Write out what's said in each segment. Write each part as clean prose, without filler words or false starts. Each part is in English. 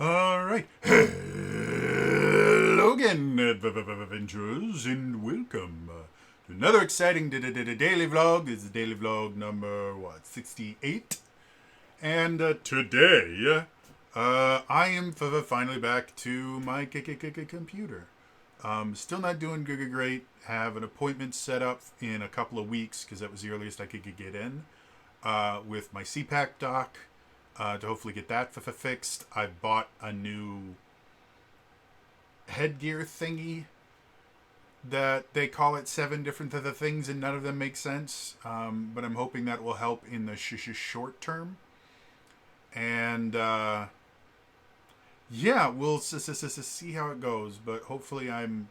All right. Hello again, adventurers, and welcome to another exciting daily vlog. This is daily vlog number, 68? And today, I am finally back to my computer. Still not doing great. Have an appointment set up in a couple of weeks because that was the earliest I could get in with my CPAC doc. To hopefully get that fixed. I bought a new headgear thingy that they call it 7 different things, and none of them make sense. But I'm hoping that will help in the short term. And yeah, we'll see how it goes. But hopefully I am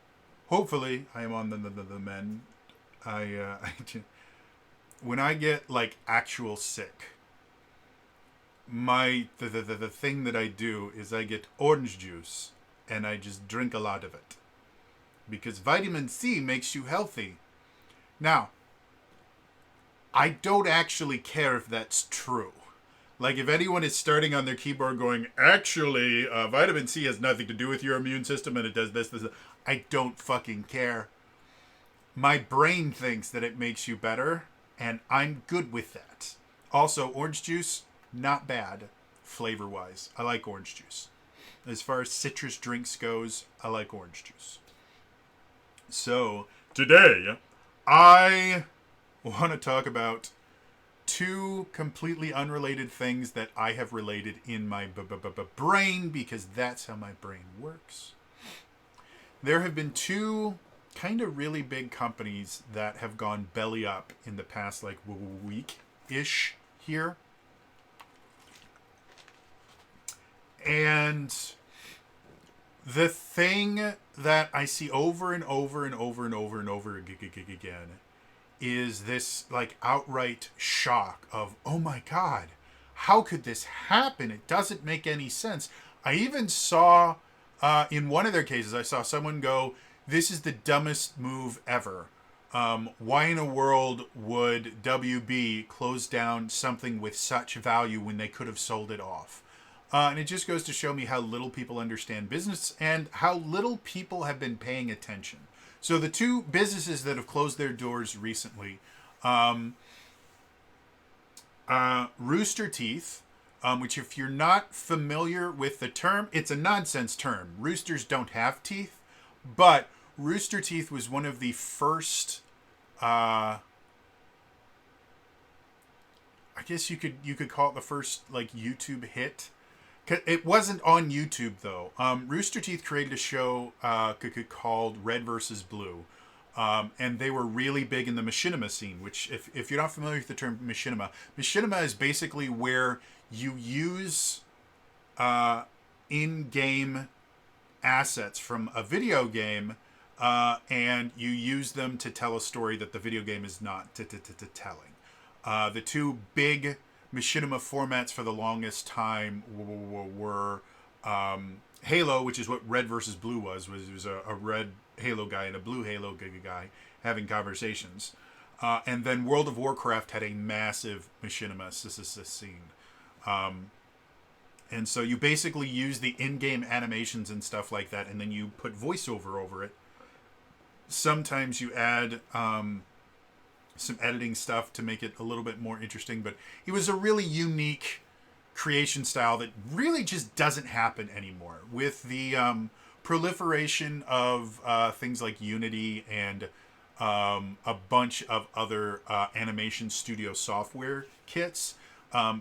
on the mend. When I get like actual sick, the thing that I do is I get orange juice and I just drink a lot of it because vitamin C makes you healthy. Now, I don't actually care if that's true. Like, if anyone is starting on their keyboard going, actually, vitamin C has nothing to do with your immune system and it does this, I don't fucking care. My brain thinks that it makes you better, and I'm good with that. Also, orange juice, not bad flavor-wise. I like orange juice. As far as citrus drinks goes, I like orange juice. So, today, I want to talk about 2 completely unrelated things that I have related in my brain, because that's how my brain works. There have been 2 kind of really big companies that have gone belly up in the past, like, week-ish here. And the thing that I see over and over and over and over and over again is this like outright shock of, oh my God, how could this happen? It doesn't make any sense. I even saw in one of their cases, I saw someone go, this is the dumbest move ever. Why in the world would WB close down something with such value when they could have sold it off? And it just goes to show me how little people understand business and how little people have been paying attention. So the 2 businesses that have closed their doors recently, Rooster Teeth, which if you're not familiar with the term, it's a nonsense term. Roosters don't have teeth, but Rooster Teeth was one of the first, I guess you could call it the first like YouTube hit. It wasn't on YouTube, though. Rooster Teeth created a show called Red vs. Blue. And they were really big in the machinima scene, which, if you're not familiar with the term machinima is basically where you use in-game assets from a video game and you use them to tell a story that the video game is not telling. The 2 big machinima formats for the longest time were Halo, which is what Red versus Blue was a red Halo guy and a blue Halo guy having conversations. And then World of Warcraft had a massive machinima scene. And so you basically use the in-game animations and stuff like that, and then you put voiceover over it. Sometimes you add some editing stuff to make it a little bit more interesting, but it was a really unique creation style that really just doesn't happen anymore with the proliferation of things like Unity and a bunch of other animation studio software kits.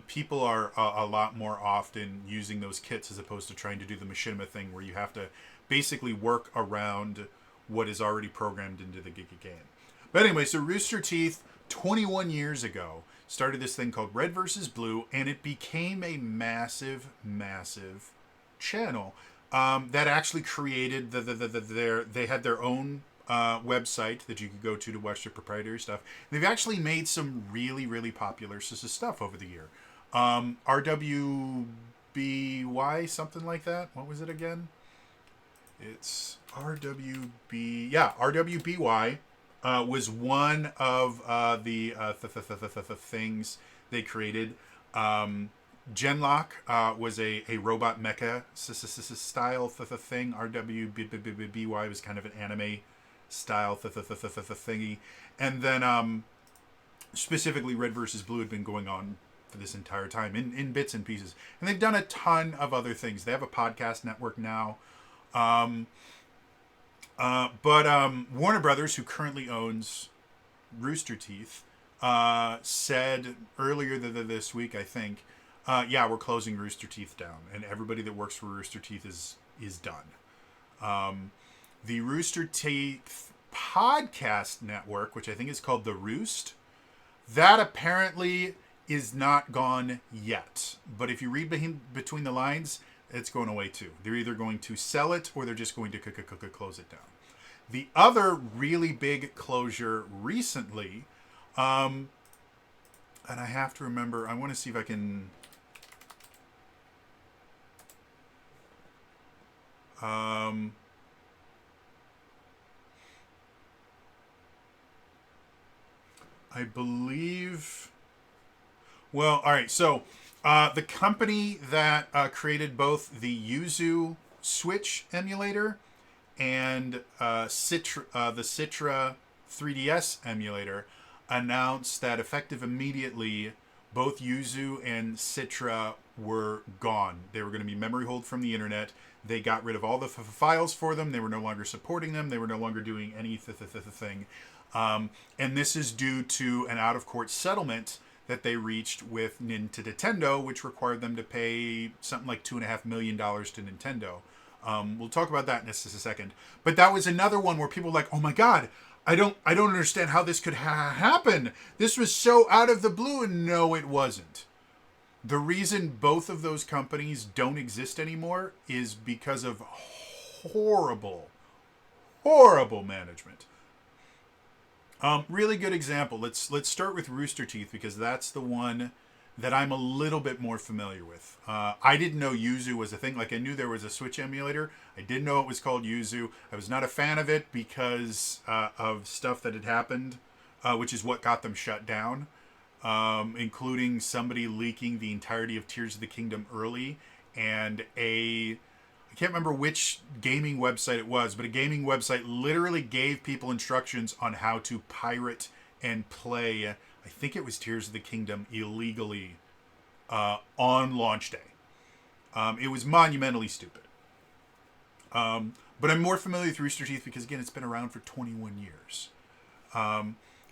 People are a lot more often using those kits as opposed to trying to do the machinima thing where you have to basically work around what is already programmed into the game. But anyway, so Rooster Teeth, 21 years ago, started this thing called Red vs. Blue, and it became a massive, massive channel that actually created they had their own website that you could go to watch their proprietary stuff. They've actually made some really, really popular stuff over the year. RWBY, something like that. What was it again? It's RWB. Yeah, RWBY. Was one of the things they created. Genlock was a robot mecha style thing. RWBY was kind of an anime style thingy. And then specifically Red versus Blue had been going on for this entire time in bits and pieces. And they've done a ton of other things. They have a podcast network now. But Warner Brothers, who currently owns Rooster Teeth, said earlier this week, I think, yeah, we're closing Rooster Teeth down, and everybody that works for Rooster Teeth is done. The Rooster Teeth podcast network, which I think is called The Roost, that apparently is not gone yet. But if you read between the lines, it's going away too. They're either going to sell it or they're just going to close it down. The other really big closure recently, and I have to remember, I want to see if I can... I believe... Well, all right. So the company that created both the Yuzu Switch emulator and the Citra 3DS emulator announced that effective immediately, both Yuzu and Citra were gone. They were going to be memory hold from the internet. They got rid of all the files for them. They were no longer supporting them. They were no longer doing any thing. And this is due to an out-of-court settlement that they reached with Nintendo, which required them to pay something like $2.5 million to Nintendo. We'll talk about that in just a second. But that was another one where people were like, oh my God, I don't understand how this could happen. This was so out of the blue. And no, it wasn't. The reason both of those companies don't exist anymore is because of horrible management. Really good example. Let's start with Rooster Teeth because that's the one that I'm a little bit more familiar with. I didn't know Yuzu was a thing. Like I knew there was a Switch emulator. I didn't know it was called Yuzu. I was not a fan of it because of stuff that had happened, which is what got them shut down, including somebody leaking the entirety of Tears of the Kingdom early and I can't remember which gaming website it was, but a gaming website literally gave people instructions on how to pirate and play, I think it was Tears of the Kingdom, illegally on launch day. It was monumentally stupid. But I'm more familiar with Rooster Teeth because, again, it's been around for 21 years.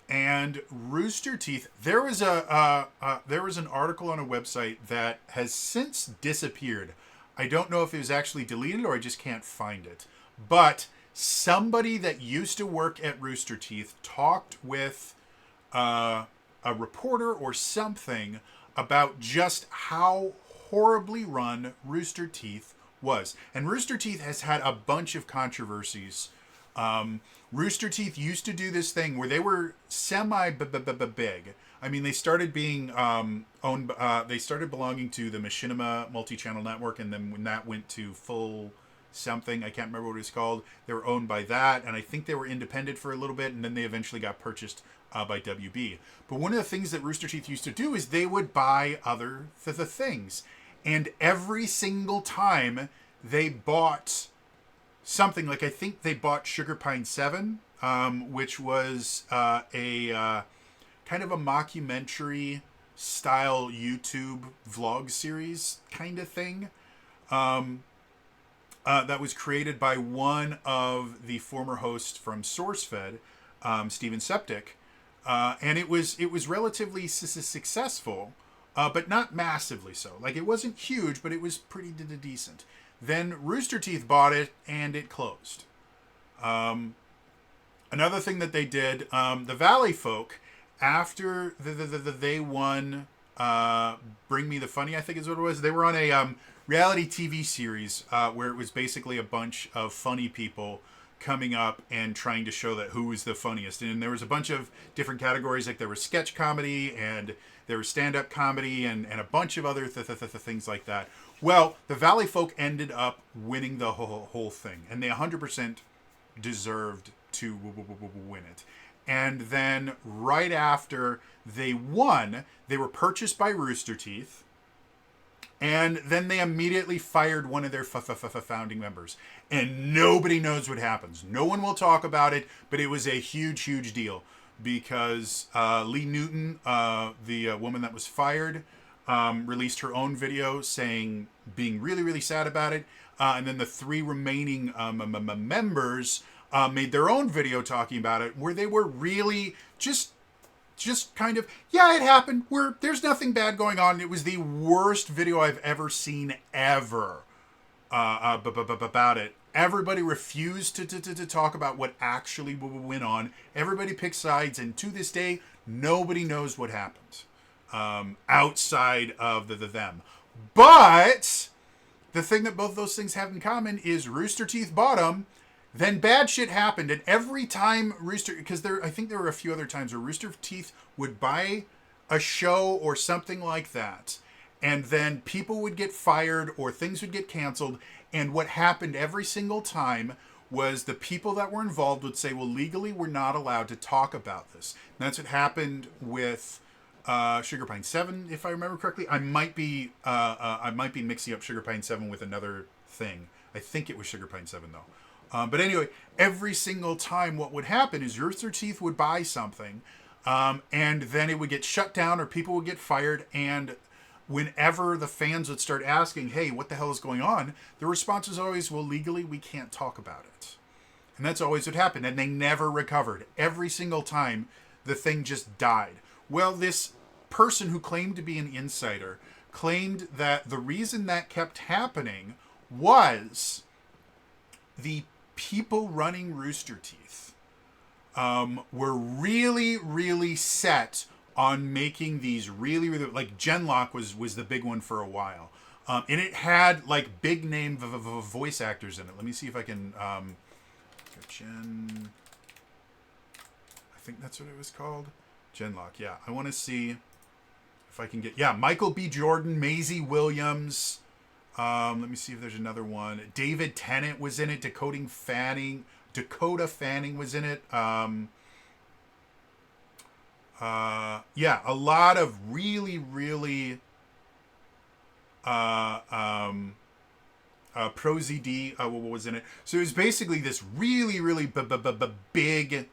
And Rooster Teeth, there was an article on a website that has since disappeared. I don't know if it was actually deleted or I just can't find it. But somebody that used to work at Rooster Teeth talked with a reporter or something about just how horribly run Rooster Teeth was. And Rooster Teeth has had a bunch of controversies. Rooster Teeth used to do this thing where they were semi-big. I mean, they started being owned. They started belonging to the Machinima multi-channel network, and then when that went to full something, I can't remember what it was called. They were owned by that, and I think they were independent for a little bit, and then they eventually got purchased by WB. But one of the things that Rooster Teeth used to do is they would buy other things, and every single time they bought something, like I think they bought Sugar Pine 7, which was a kind of a mockumentary style YouTube vlog series kind of thing. That was created by one of the former hosts from SourceFed, Steven Septic. And it was relatively successful, but not massively so. Like it wasn't huge, but it was pretty decent. Then Rooster Teeth bought it and it closed. Another thing that they did, the Valley Folk, after they won Bring Me the Funny, I think is what it was. They were on a reality TV series where it was basically a bunch of funny people coming up and trying to show that who was the funniest. And there was a bunch of different categories, like there was sketch comedy and there was stand-up comedy and a bunch of other things like that. Well, the Valley Folk ended up winning the whole thing, and they 100% deserved to win it. And then right after they won, they were purchased by Rooster Teeth. And then they immediately fired one of their founding members. And nobody knows what happens. No one will talk about it, but it was a huge, huge deal because Lee Newton, the woman that was fired, released her own video being really, really sad about it. And then the three remaining members made their own video talking about it, where they were really just kind of, yeah, it happened. There's nothing bad going on. It was the worst video I've ever seen ever about it. Everybody refused to talk about what actually went on. Everybody picked sides, and to this day, nobody knows what happened outside of the them. But the thing that both those things have in common is Rooster Teeth bought them. Then bad shit happened, and every time I think there were a few other times where Rooster Teeth would buy a show or something like that, and then people would get fired or things would get canceled, and what happened every single time was the people that were involved would say, well, legally we're not allowed to talk about this. And that's what happened with Sugar Pine 7, if I remember correctly. I might be mixing up Sugar Pine 7 with another thing. I think it was Sugar Pine 7, though. But anyway, every single time what would happen is Rooster Teeth would buy something, and then it would get shut down or people would get fired, and whenever the fans would start asking, hey, what the hell is going on? The response was always, well, legally we can't talk about it. And that's always what happened, and they never recovered. Every single time, the thing just died. Well, this person who claimed to be an insider claimed that the reason that kept happening was the people running Rooster Teeth were really, really set on making these really, really, like Genlock was the big one for a while. And it had like big name voice actors in it. Let me see if I can, Gen, I think that's what it was called. Genlock, yeah. I want to see if I can get, yeah, Michael B. Jordan, Maisie Williams. Let me see if there's another one. David Tennant was in it. Dakota Fanning was in it. Yeah, a lot of really, really ProZD was in it. So it was basically this really, really big,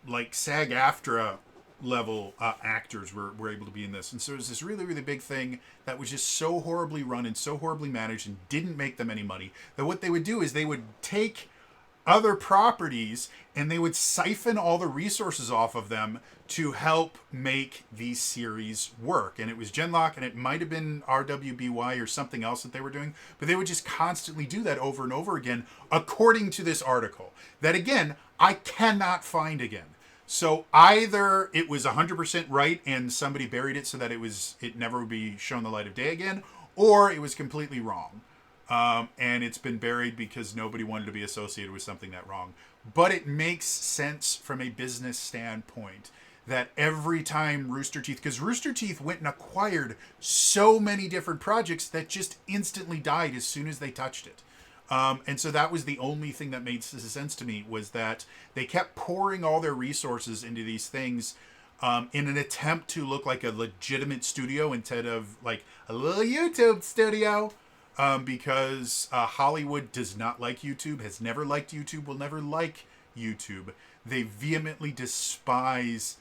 like SAG-AFTRA level actors were able to be in this. And so it was this really, really big thing that was just so horribly run and so horribly managed and didn't make them any money, that what they would do is they would take other properties and they would siphon all the resources off of them to help make these series work. And it was Genlock, and it might have been RWBY or something else that they were doing, but they would just constantly do that over and over again, according to this article that, again, I cannot find again. So either it was 100% right and somebody buried it so that it never would be shown the light of day again, or it was completely wrong. And it's been buried because nobody wanted to be associated with something that wrong. But it makes sense from a business standpoint that every time Rooster Teeth, because Rooster Teeth went and acquired so many different projects that just instantly died as soon as they touched it. And so that was the only thing that made sense to me, was that they kept pouring all their resources into these things in an attempt to look like a legitimate studio instead of like a little YouTube studio. Because Hollywood does not like YouTube, has never liked YouTube, will never like YouTube. They vehemently despise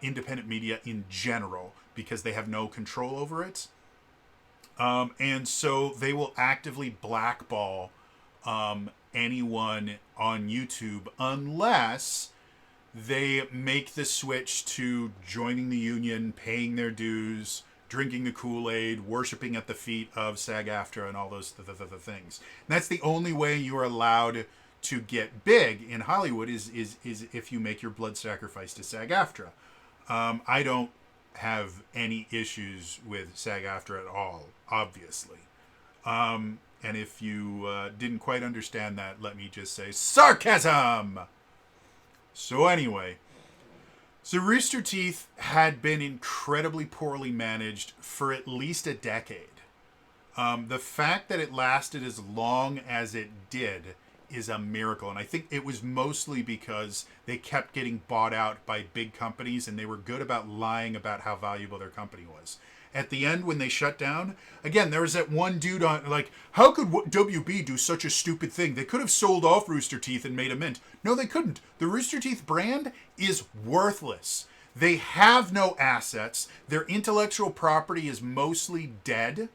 independent media in general because they have no control over it. And so they will actively blackball anyone on YouTube unless they make the switch to joining the union, paying their dues, drinking the Kool-Aid, worshiping at the feet of SAG-AFTRA and all those things. And that's the only way you are allowed to get big in Hollywood is if you make your blood sacrifice to SAG-AFTRA. I don't have any issues with SAG-AFTRA at all, obviously. And if you didn't quite understand that, let me just say sarcasm! So anyway, so Rooster Teeth had been incredibly poorly managed for at least a decade. The fact that it lasted as long as it did is a miracle. And I think it was mostly because they kept getting bought out by big companies, and they were good about lying about how valuable their company was. At the end, when they shut down, again, there was that one dude on, like, how could WB do such a stupid thing? They could have sold off Rooster Teeth and made a mint. No, they couldn't. The Rooster Teeth brand is worthless. They have no assets. Their intellectual property is mostly dead.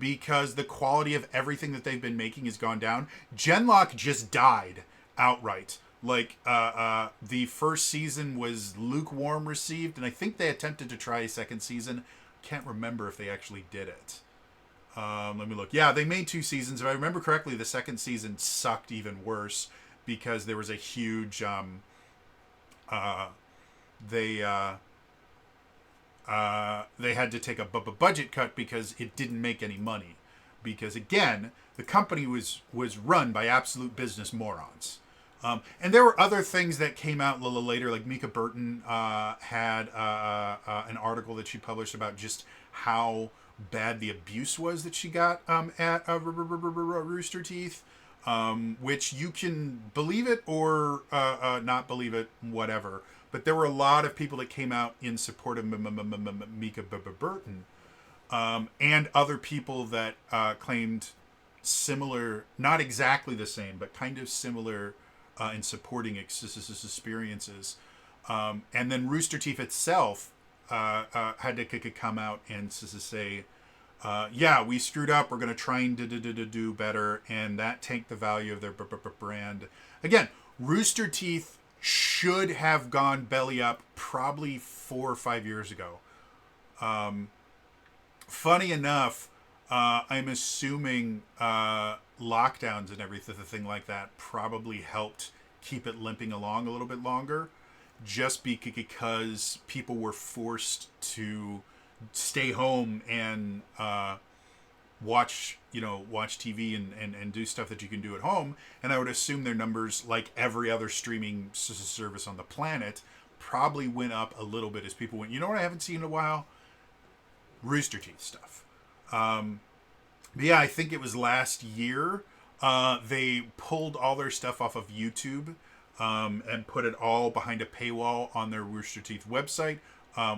Because the quality of everything that they've been making has gone down. Genlock just died outright. Like, the first season was lukewarm received, and I think they attempted to try a second season. Can't remember if they actually did it. Let me look. Yeah, they made 2 seasons. If I remember correctly, the second season sucked even worse because there was a huge, they had to take a budget cut because it didn't make any money. Because again, the company was run by absolute business morons. And there were other things that came out a little later, like Mika Burton had an article that she published about just how bad the abuse was that she got at Rooster Teeth, which you can believe it or not believe it, whatever. But there were a lot of people that came out in support of Mika Burton, and other people that claimed similar, not exactly the same, but kind of similar in supporting experiences. And then Rooster Teeth itself had to come out and say, yeah, we screwed up. We're going to try and do better. And that tanked the value of their brand. Again, Rooster Teeth should have gone belly up probably 4 or 5 years ago. Funny enough, I'm assuming lockdowns and everything like that probably helped keep it limping along a little bit longer, just because people were forced to stay home and watch TV and do stuff that you can do at home. And I would assume their numbers, like every other streaming service on the planet, probably went up a little bit as people went, you know what I haven't seen in a while? Rooster Teeth stuff. But yeah, I think it was last year they pulled all their stuff off of YouTube and put it all behind a paywall on their Rooster Teeth website,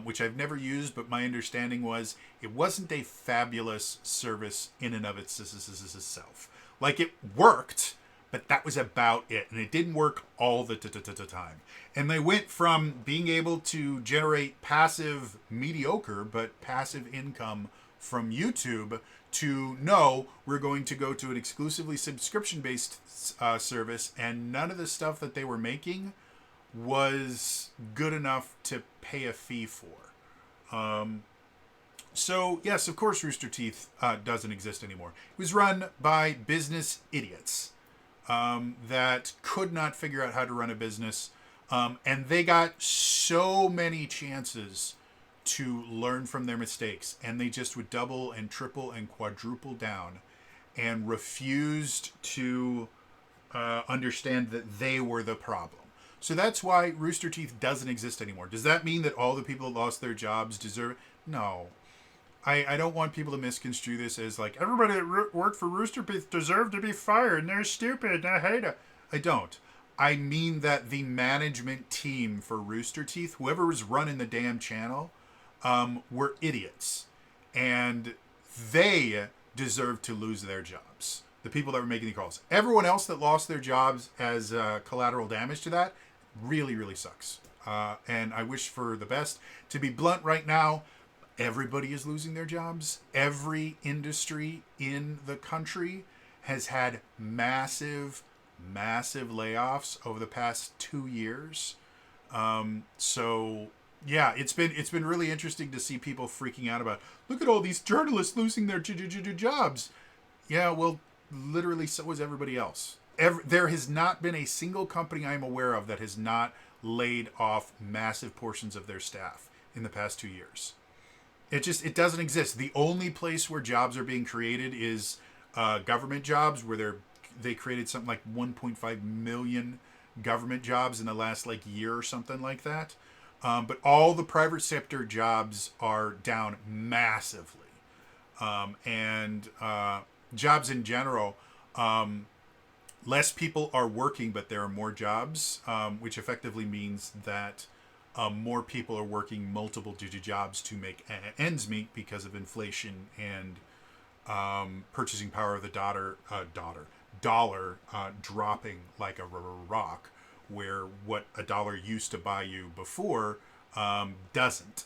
which I've never used, but my understanding was it wasn't a fabulous service in and of itself. Like, it worked, but that was about it, and it didn't work all the time. And they went from being able to generate passive, mediocre, but passive income from YouTube to, no, we're going to go to an exclusively subscription-based service, and none of the stuff that they were making was good enough to pay a fee for. So, yes, of course Rooster Teeth doesn't exist anymore. It was run by business idiots that could not figure out how to run a business, and they got so many chances to learn from their mistakes, and they just would double and triple and quadruple down and refused to understand that they were the problem. So that's why Rooster Teeth doesn't exist anymore. Does that mean that all the people that lost their jobs deserve it? No. I don't want people to misconstrue this as like, everybody that worked for Rooster Teeth deserved to be fired and they're stupid and I hate it. I don't. I mean that the management team for Rooster Teeth, whoever was running the damn channel, were idiots. And they deserved to lose their jobs. The people that were making the calls. Everyone else that lost their jobs as collateral damage to that really, really sucks. And I wish for the best. To be blunt right now, everybody is losing their jobs. Every industry in the country has had massive layoffs over the past 2 years. So yeah, it's been really interesting to see people freaking out about, look at all these journalists losing their jobs. Yeah, well, literally so is everybody else. There has not been a single company I'm aware of that has not laid off massive portions of their staff in the past 2 years. It doesn't exist. The only place where jobs are being created is government jobs, where they created something like 1.5 million government jobs in the last year or something like that. But all the private sector jobs are down massively. And jobs in general, less people are working, but there are more jobs, which effectively means that more people are working multiple digit jobs to make ends meet because of inflation and purchasing power of the dollar dropping like a rock, where what a dollar used to buy you before doesn't.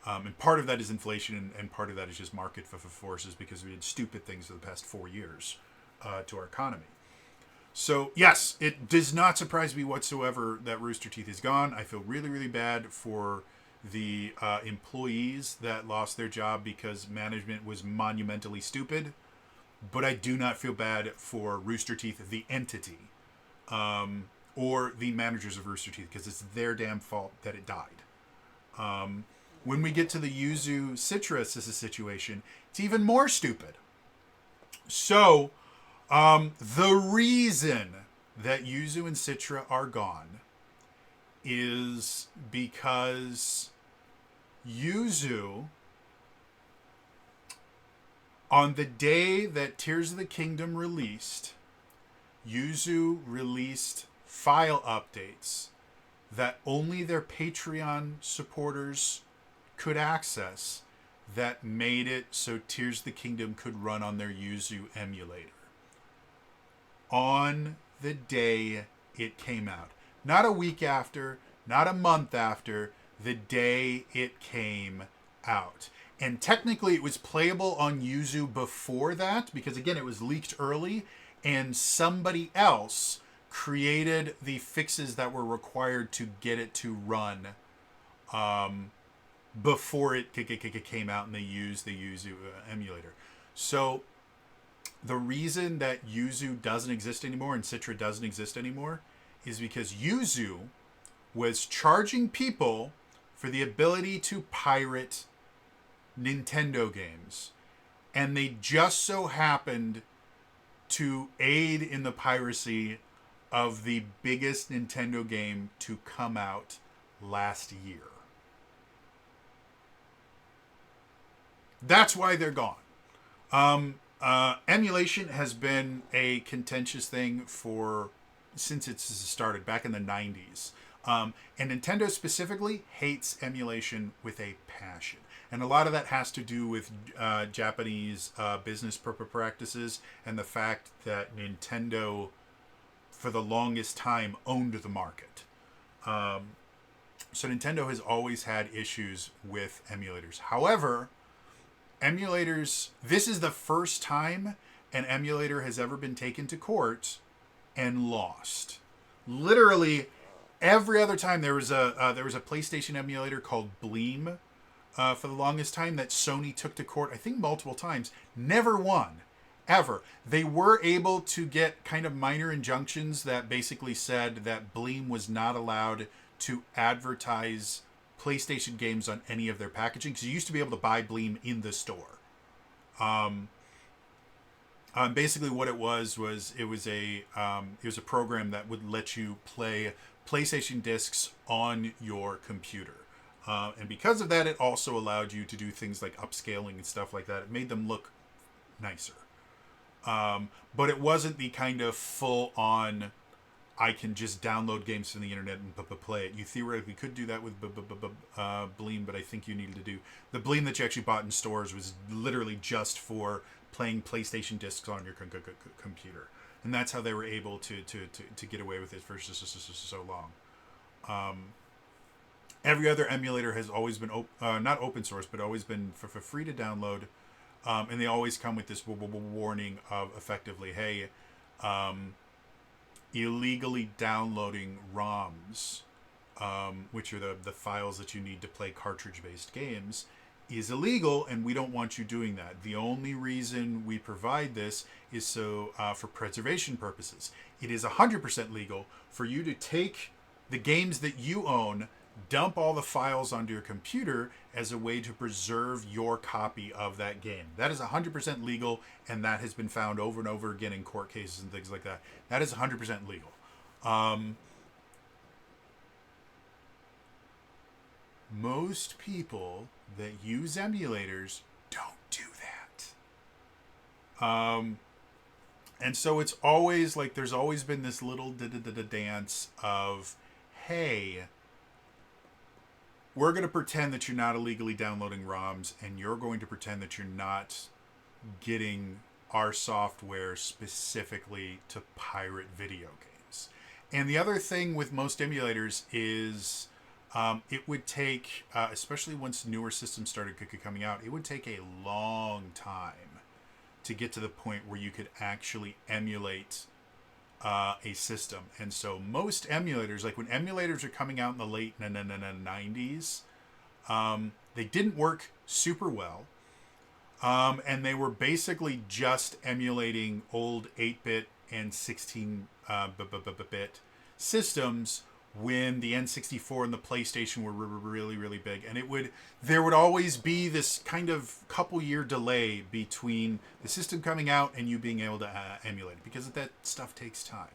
And part of that is inflation, and part of that is just market forces because we did stupid things for the past 4 years to our economy. So, yes, it does not surprise me whatsoever that Rooster Teeth is gone. I feel really, really bad for the employees that lost their job because management was monumentally stupid. But I do not feel bad for Rooster Teeth, the entity, or the managers of Rooster Teeth, because it's their damn fault that it died. When we get to the Yuzu Citrus situation, it's even more stupid. So, the reason that Yuzu and Citra are gone is because Yuzu, on the day that Tears of the Kingdom released, Yuzu released file updates that only their Patreon supporters could access that made it so Tears of the Kingdom could run on their Yuzu emulator. On the day it came out. Not a week after, not a month after, the day it came out. And technically it was playable on Yuzu before that, because again, it was leaked early, and somebody else created the fixes that were required to get it to run before it came out, and they used the Yuzu emulator. So the reason that Yuzu doesn't exist anymore and Citra doesn't exist anymore is because Yuzu was charging people for the ability to pirate Nintendo games. And they just so happened to aid in the piracy of the biggest Nintendo game to come out last year. That's why they're gone. Emulation has been a contentious thing since it started back in the 90s. And Nintendo specifically hates emulation with a passion. And a lot of that has to do with Japanese business practices and the fact that Nintendo, for the longest time, owned the market. So Nintendo has always had issues with emulators. However, emulators, this is the first time an emulator has ever been taken to court and lost. Literally every other time there was a PlayStation emulator called Bleem for the longest time that Sony took to court, I think multiple times, never won. Ever. They were able to get kind of minor injunctions that basically said that Bleem was not allowed to advertise PlayStation games on any of their packaging, because you used to be able to buy Bleem in the store. Basically what it was a program that would let you play PlayStation discs on your computer. And because of that, it also allowed you to do things like upscaling and stuff like that. It made them look nicer. But it wasn't the kind of full-on, I can just download games from the internet and play it. You theoretically could do that with Bleem, but I think you needed to do... The Bleem that you actually bought in stores was literally just for playing PlayStation discs on your computer. And that's how they were able to get away with it for so long. Every other emulator has always been, not open source, but always been for free to download. And they always come with this warning of effectively, hey, illegally downloading ROMs, which are the files that you need to play cartridge-based games, is illegal, and we don't want you doing that. The only reason we provide this is so for preservation purposes. It is 100% legal for you to take the games that you own, dump all the files onto your computer as a way to preserve your copy of that game. That is 100% legal, and that has been found over and over again in court cases and things like that. That is 100% legal. Most people that use emulators don't do that. And so it's always like there's always been this little dance of, hey, we're going to pretend that you're not illegally downloading ROMs, and you're going to pretend that you're not getting our software specifically to pirate video games. And the other thing with most emulators is it would take, especially once newer systems started coming out, it would take a long time to get to the point where you could actually emulate a system. And so most emulators, like when emulators are coming out in the late 90s, they didn't work super well. And they were basically just emulating old 8-bit and 16-bit systems when the N64 and the PlayStation were really, really big. And there would always be this kind of couple year delay between the system coming out and you being able to emulate it, because that stuff takes time.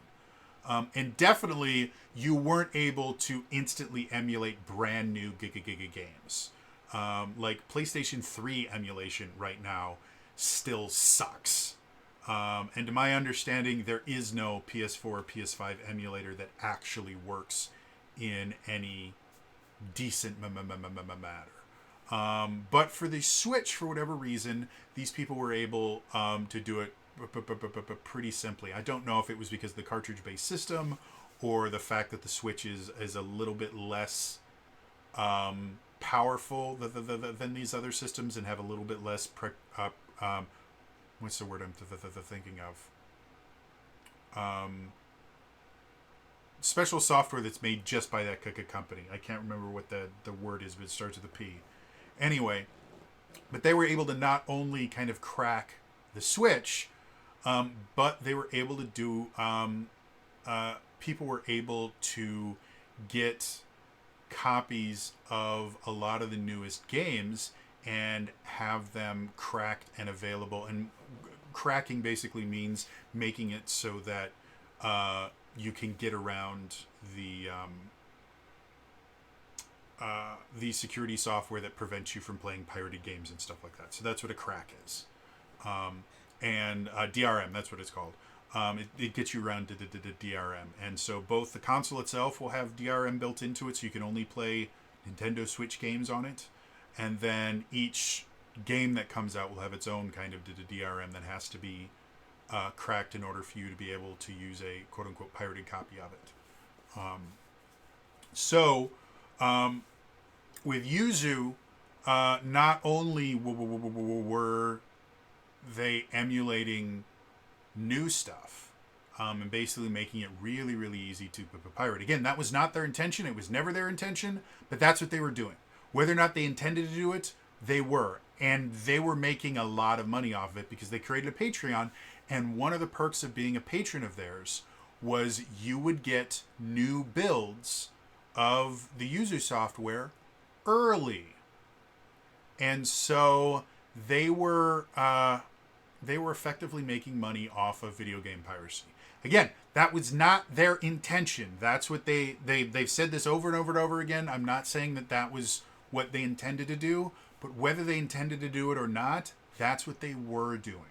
And definitely you weren't able to instantly emulate brand new giga games. Like PlayStation 3 emulation right now still sucks. And to my understanding, there is no PS4 or PS5 emulator that actually works in any decent matter. But for the Switch, for whatever reason, these people were able to do it pretty simply. I don't know if it was because of the cartridge-based system or the fact that the Switch is a little bit less powerful than these other systems and have a little bit less what's the word I'm thinking of? Special software that's made just by that company. I can't remember what the word is, but it starts with a P. Anyway, but they were able to not only kind of crack the Switch, but they were able to do, people were able to get copies of a lot of the newest games and have them cracked and available. And cracking basically means making it so that you can get around the security software that prevents you from playing pirated games and stuff like that. So that's what a crack is. And DRM, that's what it's called. It gets you around DRM. And so both the console itself will have DRM built into it, so you can only play Nintendo Switch games on it. And then each game that comes out will have its own kind of DRM that has to be cracked in order for you to be able to use a quote-unquote pirated copy of it. With Yuzu, not only were they emulating new stuff and basically making it really, really easy to pirate. Again, that was not their intention. It was never their intention, but that's what they were doing. Whether or not they intended to do it, they were. And they were making a lot of money off of it because they created a Patreon. And one of the perks of being a patron of theirs was you would get new builds of the Yuzu software early. And so they were effectively making money off of video game piracy. Again, that was not their intention. That's what they've said this over and over and over again. I'm not saying that was what they intended to do, but whether they intended to do it or not, that's what they were doing.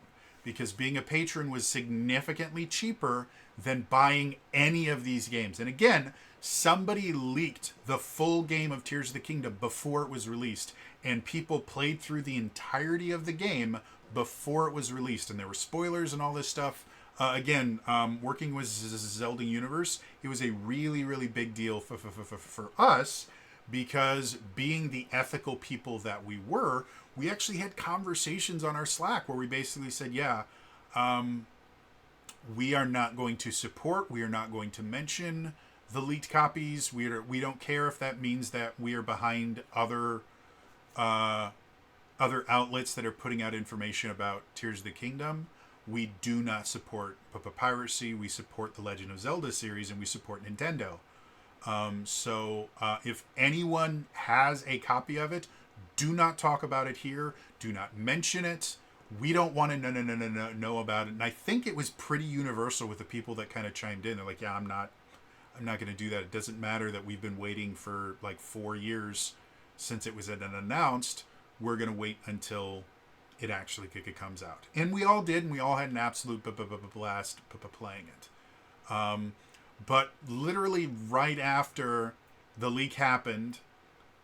Because being a patron was significantly cheaper than buying any of these games. And again, somebody leaked the full game of Tears of the Kingdom before it was released, and people played through the entirety of the game before it was released, and there were spoilers and all this stuff. Working with Zelda Universe, it was a really, really big deal for us, because being the ethical people that we were, we actually had conversations on our Slack where we basically said, we are not going to support, we are not going to mention the leaked copies. We don't care if that means that we are behind other outlets that are putting out information about Tears of the Kingdom. We do not support piracy. We support the Legend of Zelda series, and we support Nintendo. If anyone has a copy of it, do not talk about it here. Do not mention it. We don't want to know about it. And I think it was pretty universal with the people that kind of chimed in. They're like, yeah, I'm not going to do that. It doesn't matter that we've been waiting for like 4 years since it was announced. We're going to wait until it actually comes out. And we all did, and we all had an absolute blast playing it. But literally right after the leak happened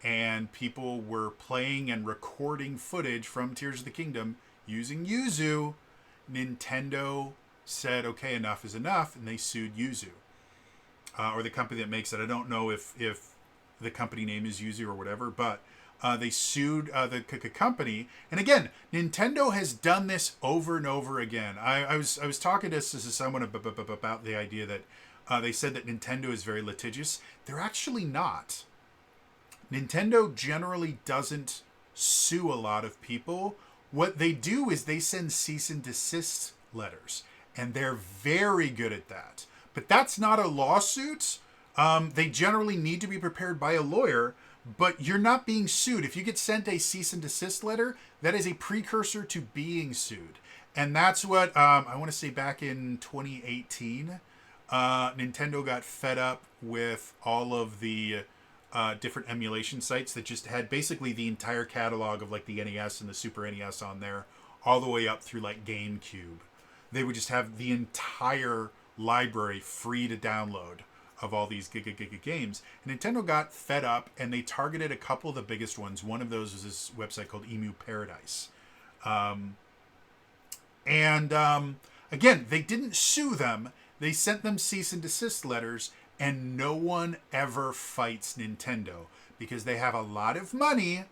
and people were playing and recording footage from Tears of the Kingdom using Yuzu, Nintendo said, okay, enough is enough, and they sued Yuzu. Or the company that makes it. I don't know if the company name is Yuzu or whatever, but they sued the company. And again, Nintendo has done this over and over again. I was talking to someone about the idea that they said that Nintendo is very litigious. They're actually not. Nintendo generally doesn't sue a lot of people. What they do is they send cease and desist letters, and they're very good at that. But that's not a lawsuit. They generally need to be prepared by a lawyer, but you're not being sued. If you get sent a cease and desist letter, that is a precursor to being sued. And that's what I want to say back in 2018, Nintendo got fed up with all of the different emulation sites that just had basically the entire catalog of like the NES and the Super NES on there, all the way up through like GameCube. They would just have the entire library free to download of all these giga games. And Nintendo got fed up, and they targeted a couple of the biggest ones. One of those was this website called Emu Paradise. Again, they didn't sue them. They sent them cease and desist letters, and no one ever fights Nintendo because they have a lot of money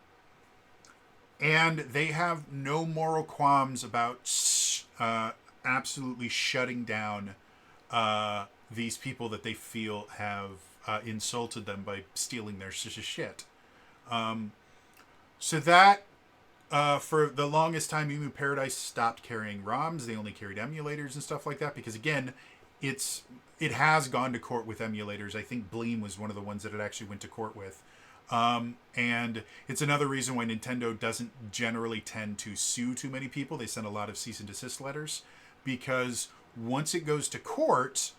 and they have no moral qualms about absolutely shutting down these people that they feel have insulted them by stealing their shit. So that, for the longest time, Emu Paradise stopped carrying ROMs. They only carried emulators and stuff like that because, again, it has gone to court with emulators. I think Bleem was one of the ones that it actually went to court with. And it's another reason why Nintendo doesn't generally tend to sue too many people. They send a lot of cease and desist letters because once it goes to court,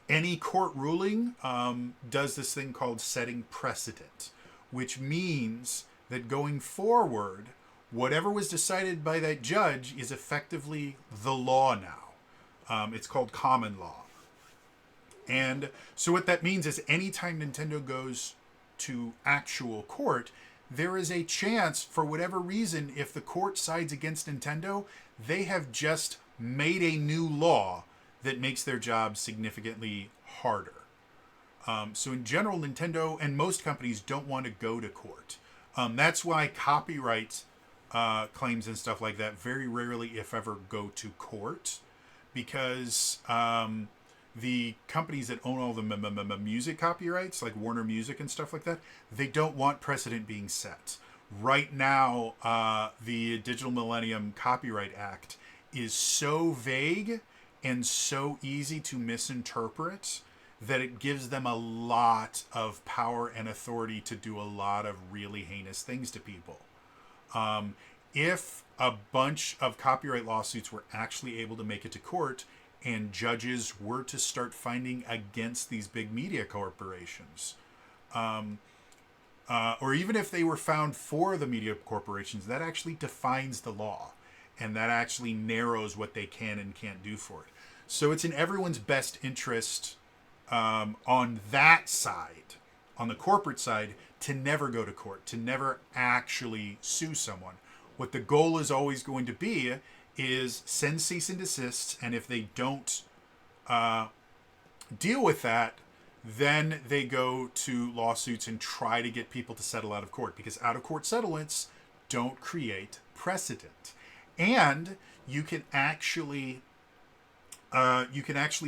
any court ruling does this thing called setting precedent, which means that going forward, whatever was decided by that judge is effectively the law now. It's called common law. And so what that means is anytime Nintendo goes to actual court, there is a chance, for whatever reason, if the court sides against Nintendo, they have just made a new law that makes their job significantly harder. So in general, Nintendo and most companies don't want to go to court. That's why copyright claims and stuff like that very rarely, if ever, go to court. Because the companies that own all the music copyrights, like Warner Music and stuff like that, they don't want precedent being set. Right now, the Digital Millennium Copyright Act is so vague and so easy to misinterpret that it gives them a lot of power and authority to do a lot of really heinous things to people. If a bunch of copyright lawsuits were actually able to make it to court and judges were to start finding against these big media corporations, or even if they were found for the media corporations, that actually defines the law and that actually narrows what they can and can't do for it. So it's in everyone's best interest on that side, on the corporate side, to never go to court, to never actually sue someone. What the goal is always going to be is send cease and desist, and if they don't deal with that, then they go to lawsuits and try to get people to settle out of court, because out-of-court settlements don't create precedent. And you can actually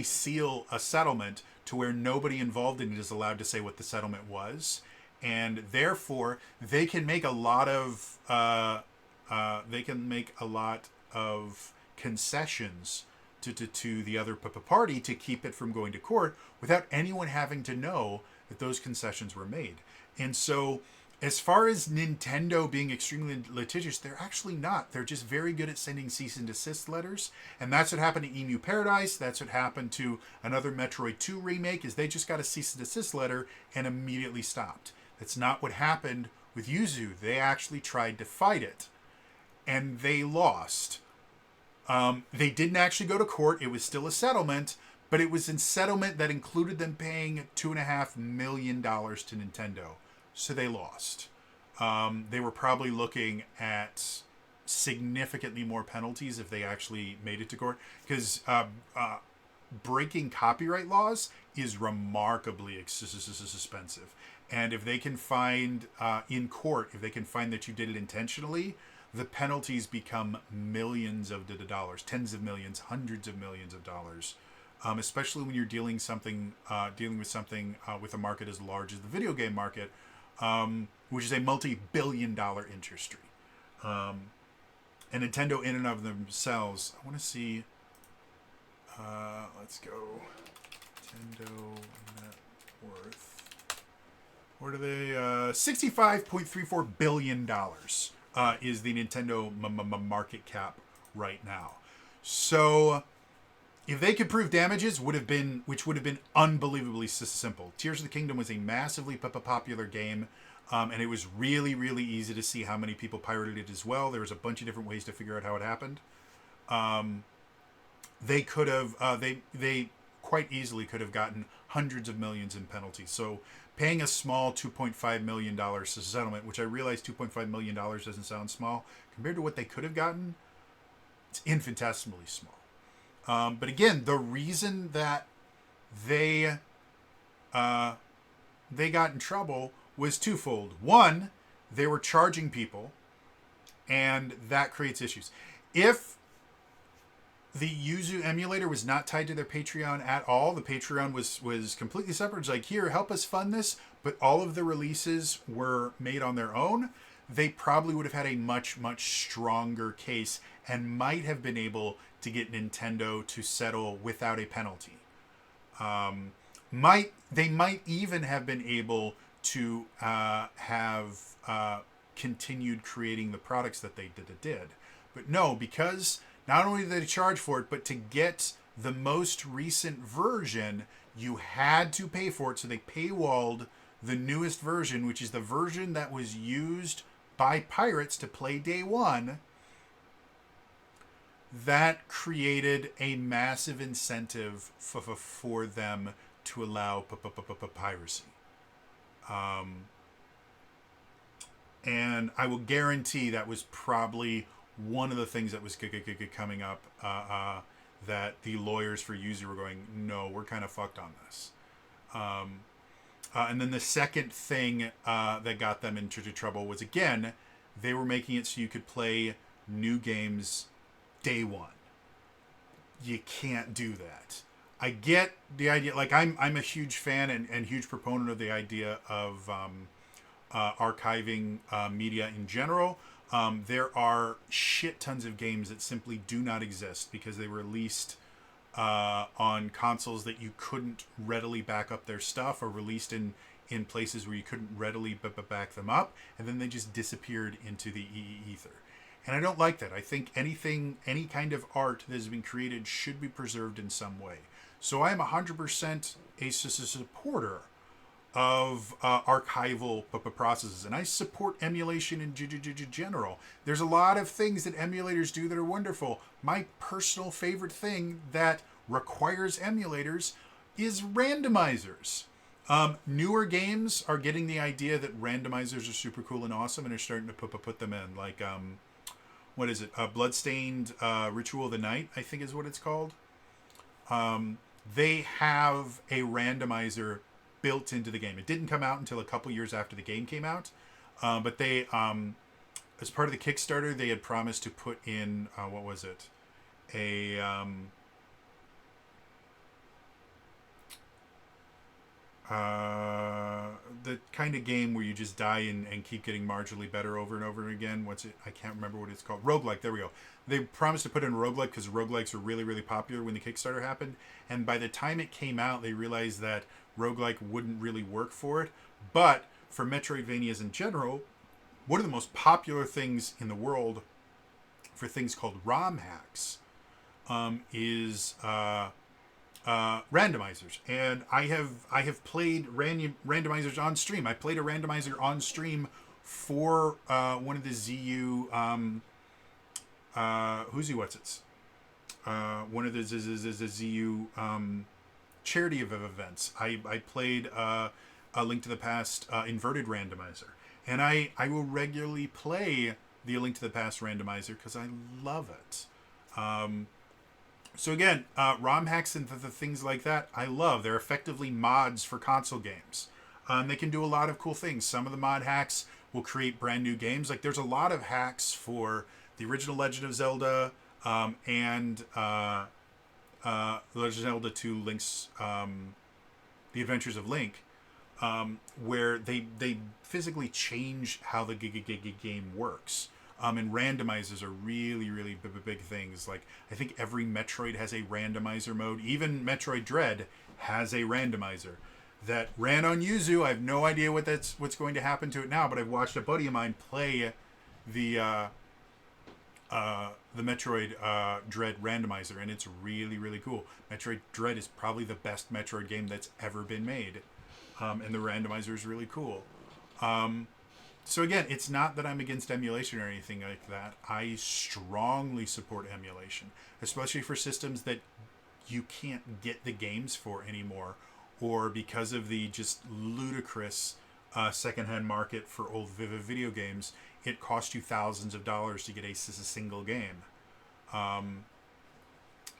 seal a settlement to where nobody involved in it is allowed to say what the settlement was, and therefore they can make a lot of concessions to the other party to keep it from going to court without anyone having to know that those concessions were made. And so, as far as Nintendo being extremely litigious, they're actually not. They're just very good at sending cease and desist letters. And that's what happened to Emu Paradise. That's what happened to another Metroid 2 remake, is they just got a cease and desist letter and immediately stopped. That's not what happened with Yuzu. They actually tried to fight it. and they lost. They didn't actually go to court. It was still a settlement, but it was a settlement that included them paying $2.5 million to Nintendo. So they lost. They were probably looking at significantly more penalties if they actually made it to court, because breaking copyright laws is remarkably expensive. And if they can find in court, if they can find that you did it intentionally, the penalties become millions of dollars, tens of millions, hundreds of millions of dollars. Especially when you're dealing with something with a market as large as the video game market, which is a multi-billion-dollar industry. And Nintendo, in and of themselves, I want to see. Let's go. Nintendo net worth. What are they? $65.34 billion is the Nintendo market cap right now. So, if they could prove damages, which would have been unbelievably simple. Tears of the Kingdom was a massively popular game, and it was really, really easy to see how many people pirated it as well. There was a bunch of different ways to figure out how it happened. They could have, they quite easily could have gotten hundreds of millions in penalties. So paying a small $2.5 million settlement, which I realize $2.5 million doesn't sound small, compared to what they could have gotten, it's infinitesimally small. But again, the reason that they got in trouble was twofold. One, they were charging people, and that creates issues. If the Yuzu emulator was not tied to their Patreon at all, the Patreon was completely separate. It's like, here, help us fund this, but all of the releases were made on their own, they probably would have had a much, much stronger case and might have been able to get Nintendo to settle without a penalty. They might even have been able to have continued creating the products that they did. But no, because not only did they charge for it, but to get the most recent version, you had to pay for it. So they paywalled the newest version, which is the version that was used by pirates to play day one. That created a massive incentive for them to allow piracy. And I will guarantee that was probably one of the things that was coming up, that the lawyers for Yuzu were going, no, we're kind of fucked on this. And then the second thing that got them into trouble was, again, they were making it so you could play new games day one. You can't do that. I get the idea. Like, I'm a huge fan and huge proponent of the idea of archiving media in general. There are shit tons of games that simply do not exist because they were released on consoles that you couldn't readily back up their stuff, or released in places where you couldn't readily back them up, and then they just disappeared into the ether. And I don't like that. I think any kind of art that has been created should be preserved in some way. So I am 100% a supporter of archival processes, and I support emulation in general. There's a lot of things that emulators do that are wonderful. My personal favorite thing that requires emulators is randomizers. Newer games are getting the idea that randomizers are super cool and awesome, and are starting to put them in. Like, what is it? Bloodstained Ritual of the Night, I think is what it's called. They have a randomizer built into the game. It didn't come out until a couple years after the game came out, but they, as part of the Kickstarter, they had promised to put in what was it? The kind of game where you just die and keep getting marginally better over and over again. What's it? I can't remember what it's called. Roguelike. There we go. They promised to put in roguelike because roguelikes were really, really popular when the Kickstarter happened. And by the time it came out, they realized that roguelike wouldn't really work for it. But for Metroidvanias in general, one of the most popular things in the world for things called ROM hacks is randomizers. And I have played randomizers on stream. I played a randomizer on stream for one of the ZU who's he? What's it's? One of the ZU charity of events. I played A Link to the Past inverted randomizer, and I will regularly play the A Link to the Past randomizer because I love it. So again, ROM hacks and the things like that, I love. They're effectively mods for console games. They can do a lot of cool things. Some of the mod hacks will create brand new games. Like there's a lot of hacks for the original Legend of Zelda and Legend of Zelda 2 Link's The Adventures of Link, where they physically change how the game works. And randomizers are really, really big things. Like, I think every Metroid has a randomizer mode. Even Metroid Dread has a randomizer that ran on Yuzu. I have no idea what's going to happen to it now, but I've watched a buddy of mine play the Metroid Dread randomizer, and it's really, really cool. Metroid Dread is probably the best Metroid game that's ever been made, and the randomizer is really cool. So again, it's not that I'm against emulation or anything like that. I strongly support emulation, especially for systems that you can't get the games for anymore, or because of the just ludicrous secondhand market for old video games, it costs you thousands of dollars to get a single game.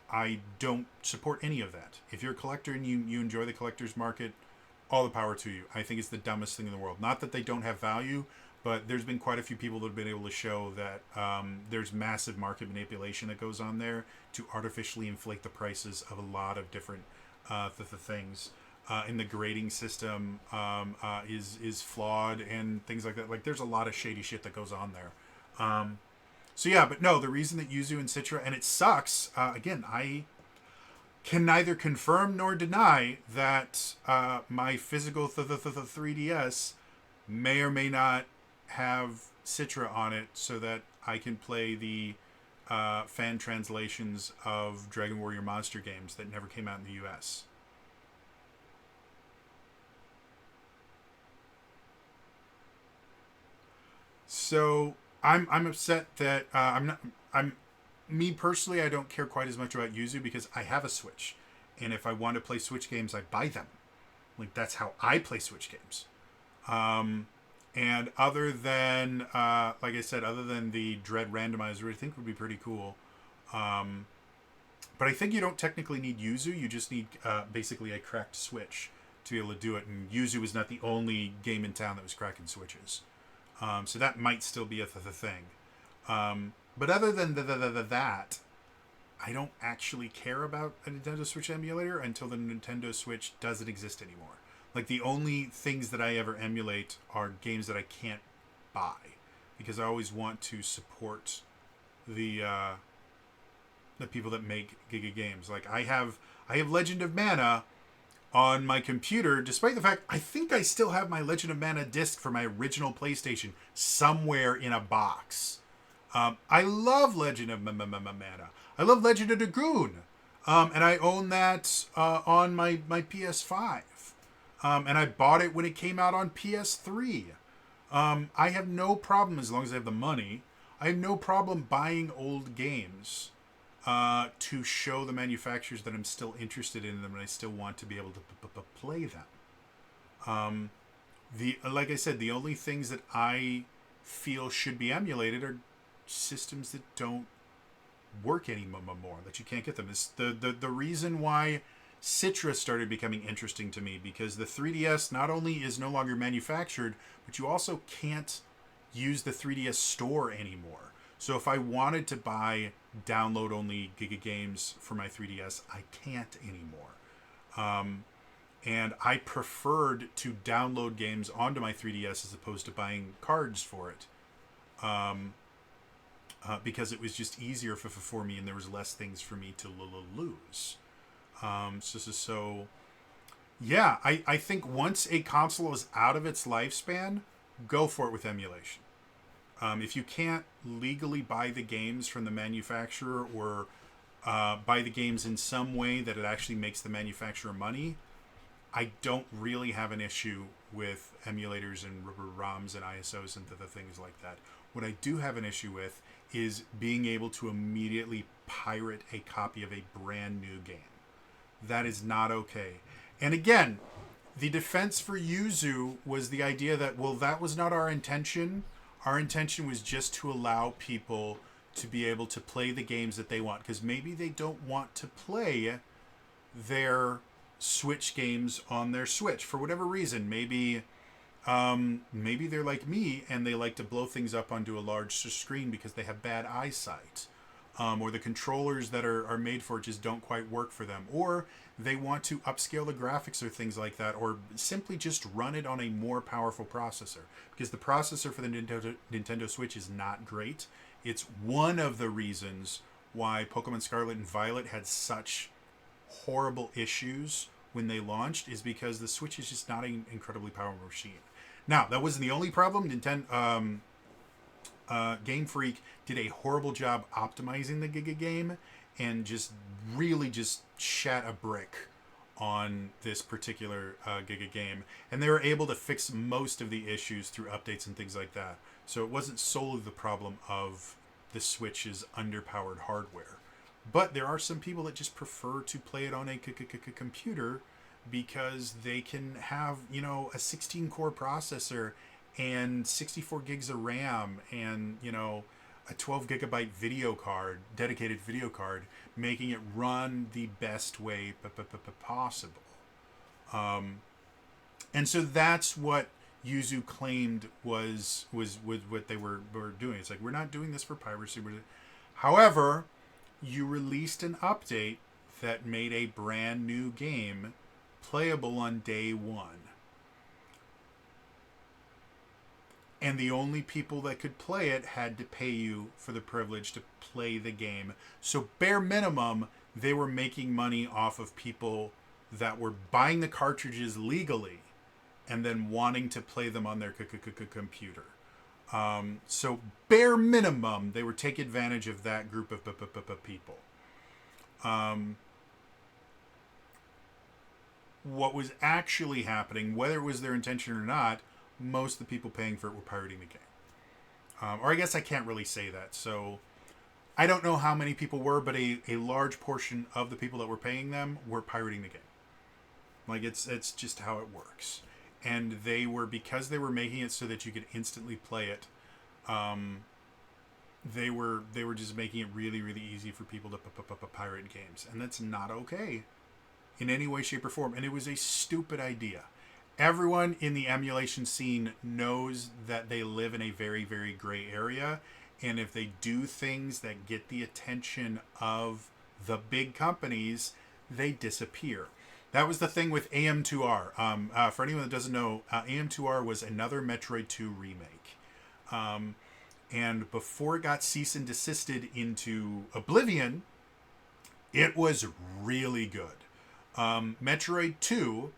I don't support any of that. If you're a collector and you enjoy the collector's market, all the power to you. I think it's the dumbest thing in the world. Not that they don't have value, but there's been quite a few people that have been able to show that there's massive market manipulation that goes on there to artificially inflate the prices of a lot of different things. And the grading system is flawed and things like that. Like, there's a lot of shady shit that goes on there. So yeah, but no, the reason that Yuzu and Citra, and it sucks, again, I can neither confirm nor deny that my physical 3DS may or may not have Citra on it so that I can play the fan translations of Dragon Warrior Monster games that never came out in the US. So I'm upset that me personally, I don't care quite as much about Yuzu because I have a Switch, and if I want to play Switch games, I buy them. Like, that's how I play Switch games. And other than like I said, other than the Dread randomizer, I think would be pretty cool. But I think you don't technically need Yuzu. You just need basically a cracked Switch to be able to do it. And Yuzu is not the only game in town that was cracking Switches. So that might still be a thing. But other than that, I don't actually care about a Nintendo Switch emulator until the Nintendo Switch doesn't exist anymore. Like, the only things that I ever emulate are games that I can't buy, because I always want to support the people that make Giga games. Like, I have Legend of Mana on my computer, despite the fact I think I still have my Legend of Mana disc for my original PlayStation somewhere in a box. I love Legend of Mana. I love Legend of Dragoon. And I own that on my PS5. And I bought it when it came out on PS3. I have no problem, as long as I have the money, I have no problem buying old games to show the manufacturers that I'm still interested in them and I still want to be able to play them. Like I said, the only things that I feel should be emulated are systems that don't work anymore, that you can't get them. Is the reason why Citra started becoming interesting to me, because the 3DS not only is no longer manufactured, but you also can't use the 3DS store anymore. So if I wanted to buy download-only Giga games for my 3DS, I can't anymore. And I preferred to download games onto my 3DS as opposed to buying cards for it. Because it was just easier for me, and there was less things for me to lose. So yeah, I think once a console is out of its lifespan, go for it with emulation. If you can't legally buy the games from the manufacturer, or buy the games in some way that it actually makes the manufacturer money, I don't really have an issue with emulators and ROMs and ISOs and the things like that. What I do have an issue with is being able to immediately pirate a copy of a brand new game. That is not okay. And again, the defense for Yuzu was the idea that, well, that was not our intention. Our intention was just to allow people to be able to play the games that they want, because maybe they don't want to play their Switch games on their Switch for whatever reason. Maybe they're like me and they like to blow things up onto a large screen because they have bad eyesight, or the controllers that are made for it just don't quite work for them, or they want to upscale the graphics or things like that, or simply just run it on a more powerful processor, because the processor for the Nintendo Switch is not great. It's one of the reasons why Pokemon Scarlet and Violet had such horrible issues when they launched, is because the Switch is just not an incredibly powerful machine. Now, that wasn't the only problem. Game Freak did a horrible job optimizing the Giga game and just really just shat a brick on this particular Giga game. And they were able to fix most of the issues through updates and things like that. So it wasn't solely the problem of the Switch's underpowered hardware. But there are some people that just prefer to play it on a computer because they can have, a 16-core processor and 64 gigs of RAM and, a 12 gigabyte dedicated video card, making it run the best way possible. And so that's what Yuzu claimed was what they were doing. It's like, we're not doing this for piracy. However, you released an update that made a brand new game playable on day one. And the only people that could play it had to pay you for the privilege to play the game. So bare minimum, they were making money off of people that were buying the cartridges legally and then wanting to play them on their computer. So bare minimum, they were taking advantage of that group of people. What was actually happening, whether it was their intention or not, most of the people paying for it were pirating the game. Or I guess I can't really say that. So I don't know how many people were, but a large portion of the people that were paying them were pirating the game. Like, it's just how it works. And because they were making it so that you could instantly play it, they were just making it really, really easy for people to pirate games. And that's not okay in any way, shape, or form. And it was a stupid idea. Everyone in the emulation scene knows that they live in a very, very gray area. And if they do things that get the attention of the big companies, they disappear. That was the thing with AM2R. For anyone that doesn't know, AM2R was another Metroid 2 remake. And before it got cease and desisted into oblivion, it was really good. Metroid 2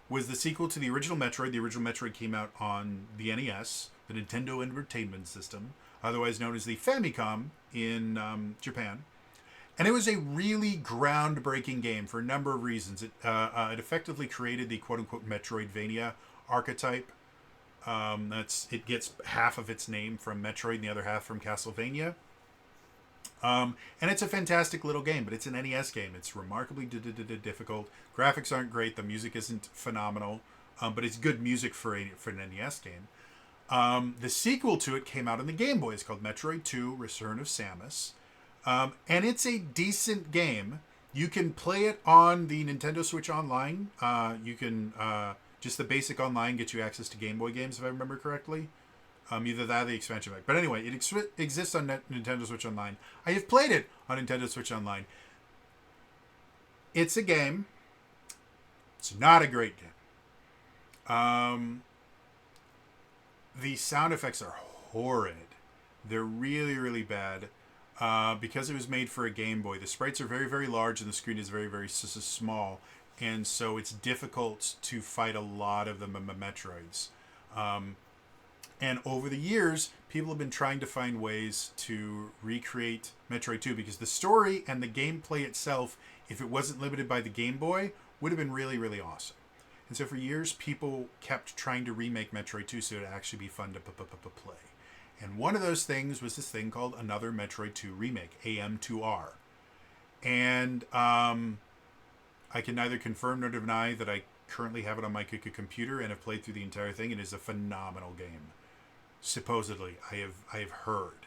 was the sequel to the original Metroid. The original Metroid came out on the NES, the Nintendo Entertainment System, otherwise known as the Famicom in Japan. And it was a really groundbreaking game for a number of reasons. It effectively created the quote-unquote Metroidvania archetype. It gets half of its name from Metroid and the other half from Castlevania. And it's a fantastic little game, but it's an NES game. It's remarkably difficult. Graphics aren't great. The music isn't phenomenal, but it's good music for an NES game. The sequel to it came out on the Game Boy. It's called Metroid 2: Return of Samus. And it's a decent game. You can play it on the Nintendo Switch Online. You can, just the basic online gets you access to Game Boy games, if I remember correctly. Either that or the expansion pack. But anyway, it exists on Nintendo Switch Online. I have played it on Nintendo Switch Online. It's a game. It's not a great game. The sound effects are horrid. They're really, really bad. Because it was made for a Game Boy, the sprites are very, very large and the screen is very, very small. And so it's difficult to fight a lot of the Metroids. And over the years, people have been trying to find ways to recreate Metroid 2 because the story and the gameplay itself, if it wasn't limited by the Game Boy, would have been really, really awesome. And so for years, people kept trying to remake Metroid 2 so it would actually be fun to play. And one of those things was this thing called Another Metroid 2 Remake, AM2R. And I can neither confirm nor deny that I currently have it on my computer and have played through the entire thing. It is a phenomenal game. Supposedly, I have heard.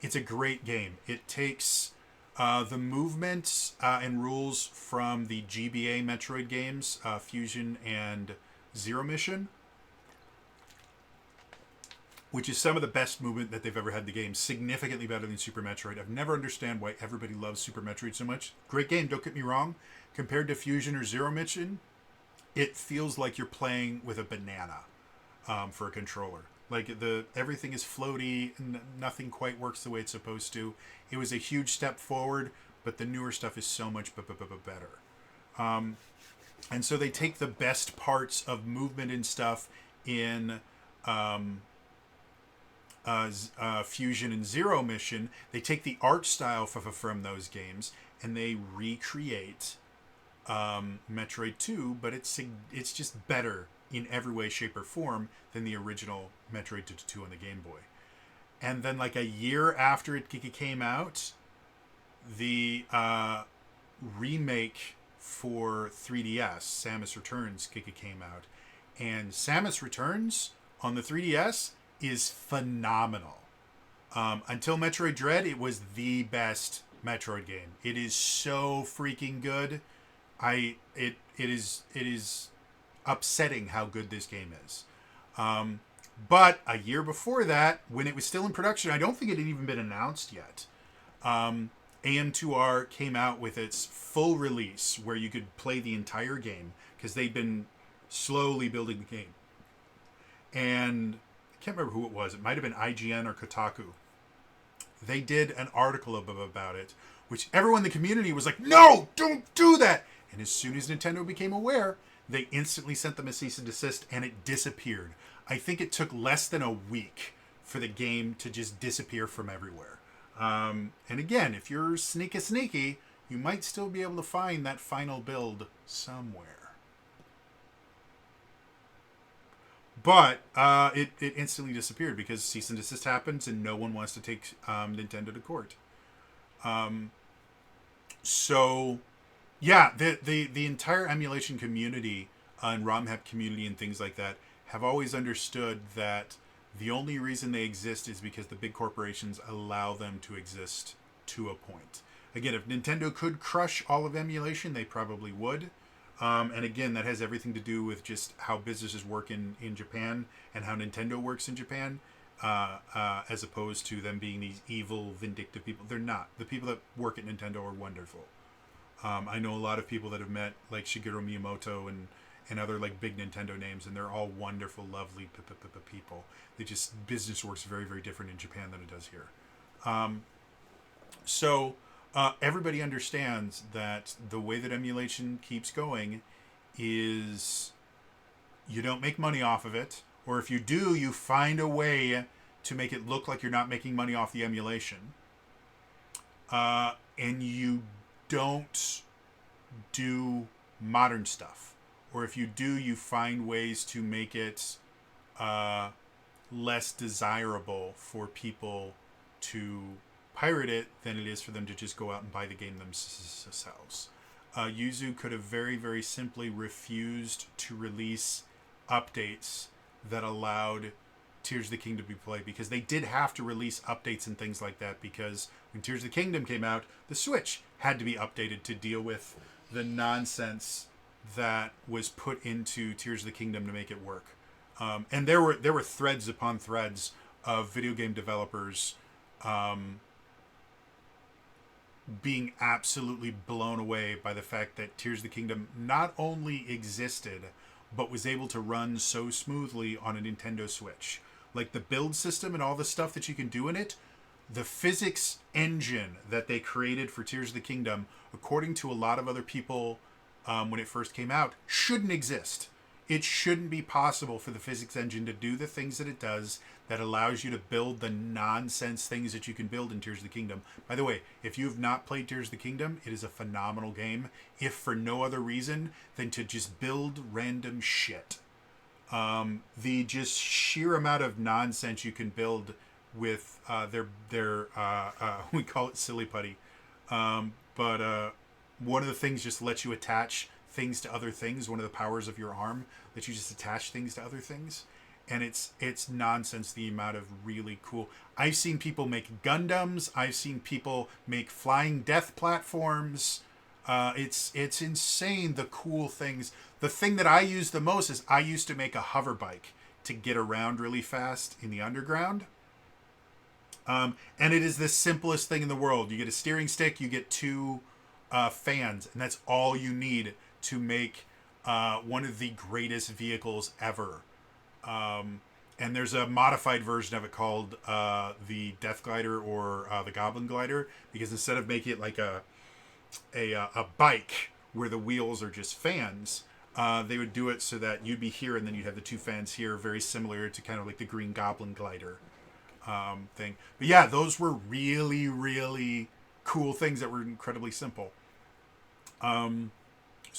It's a great game. It takes the movement and rules from the GBA Metroid games, Fusion and Zero Mission, which is some of the best movement that they've ever had in the game. Significantly better than Super Metroid. I've never understand why everybody loves Super Metroid so much. Great game, don't get me wrong. Compared to Fusion or Zero Mission, it feels like you're playing with a banana for a controller. Like everything is floaty and nothing quite works the way it's supposed to. It was a huge step forward, but the newer stuff is so much better. And so they take the best parts of movement and stuff in Fusion and Zero Mission. They take the art style from those games and they recreate Metroid 2, but it's just better in every way, shape, or form than the original Metroid 2 on the Game Boy. And then like a year after it came out, the remake for 3DS, Samus Returns, came out. And Samus Returns on the 3DS is phenomenal. Until Metroid Dread, it was the best Metroid game. It is so freaking good. It is upsetting how good this game is. But a year before that, when it was still in production, I don't think it had even been announced yet. AM2R came out with its full release where you could play the entire game because they'd been slowly building the game. And I can't remember who it was. It might have been IGN or Kotaku. They did an article about it, which everyone in the community was like, no, don't do that. And as soon as Nintendo became aware, they instantly sent them a cease and desist, and it disappeared. I think it took less than a week for the game to just disappear from everywhere. And again, if you're sneaky, you might still be able to find that final build somewhere. But it instantly disappeared because cease and desist happens and no one wants to take Nintendo to court. So, yeah, the entire emulation community and ROM-hack community and things like that have always understood that the only reason they exist is because the big corporations allow them to exist to a point. Again, if Nintendo could crush all of emulation, they probably would. And again, that has everything to do with just how businesses work in Japan and how Nintendo works in Japan, as opposed to them being these evil, vindictive people. They're not. The people that work at Nintendo are wonderful. I know a lot of people that have met like Shigeru Miyamoto and other like big Nintendo names, and they're all wonderful, lovely people. Business works very, very different in Japan than it does here. So everybody understands that the way that emulation keeps going is you don't make money off of it, or if you do, you find a way to make it look like you're not making money off the emulation. And you don't do modern stuff. Or if you do, you find ways to make it less desirable for people to pirate it than it is for them to just go out and buy the game themselves. Yuzu could have very, very simply refused to release updates that allowed Tears of the Kingdom to be played, because they did have to release updates and things like that, because when Tears of the Kingdom came out, the Switch had to be updated to deal with the nonsense that was put into Tears of the Kingdom to make it work. And there were threads upon threads of video game developers being absolutely blown away by the fact that Tears of the Kingdom not only existed, but was able to run so smoothly on a Nintendo Switch. Like the build system and all the stuff that you can do in it, the physics engine that they created for Tears of the Kingdom, according to a lot of other people when it first came out, shouldn't exist. It shouldn't be possible for the physics engine to do the things that it does that allows you to build the nonsense things that you can build in Tears of the Kingdom. By the way, if you have not played Tears of the Kingdom, it is a phenomenal game, if for no other reason than to just build random shit. The just sheer amount of nonsense you can build with their we call it silly putty, but one of the things just lets you attach things to other things. One of the powers of your arm lets you just attach things to other things, and it's nonsense the amount of really cool. I've seen people make Gundams. I've seen people make flying death platforms. It's insane the cool things. The thing that I use the most is I used to make a hover bike to get around really fast in the underground. And it is the simplest thing in the world. You get a steering stick, you get two fans, and that's all you need to make one of the greatest vehicles ever. And there's a modified version of it called the Death Glider or the Goblin Glider, because instead of making it like a bike where the wheels are just fans, they would do it so that you'd be here and then you'd have the two fans here, very similar to kind of like the Green Goblin Glider thing. But yeah, those were really, really cool things that were incredibly simple. So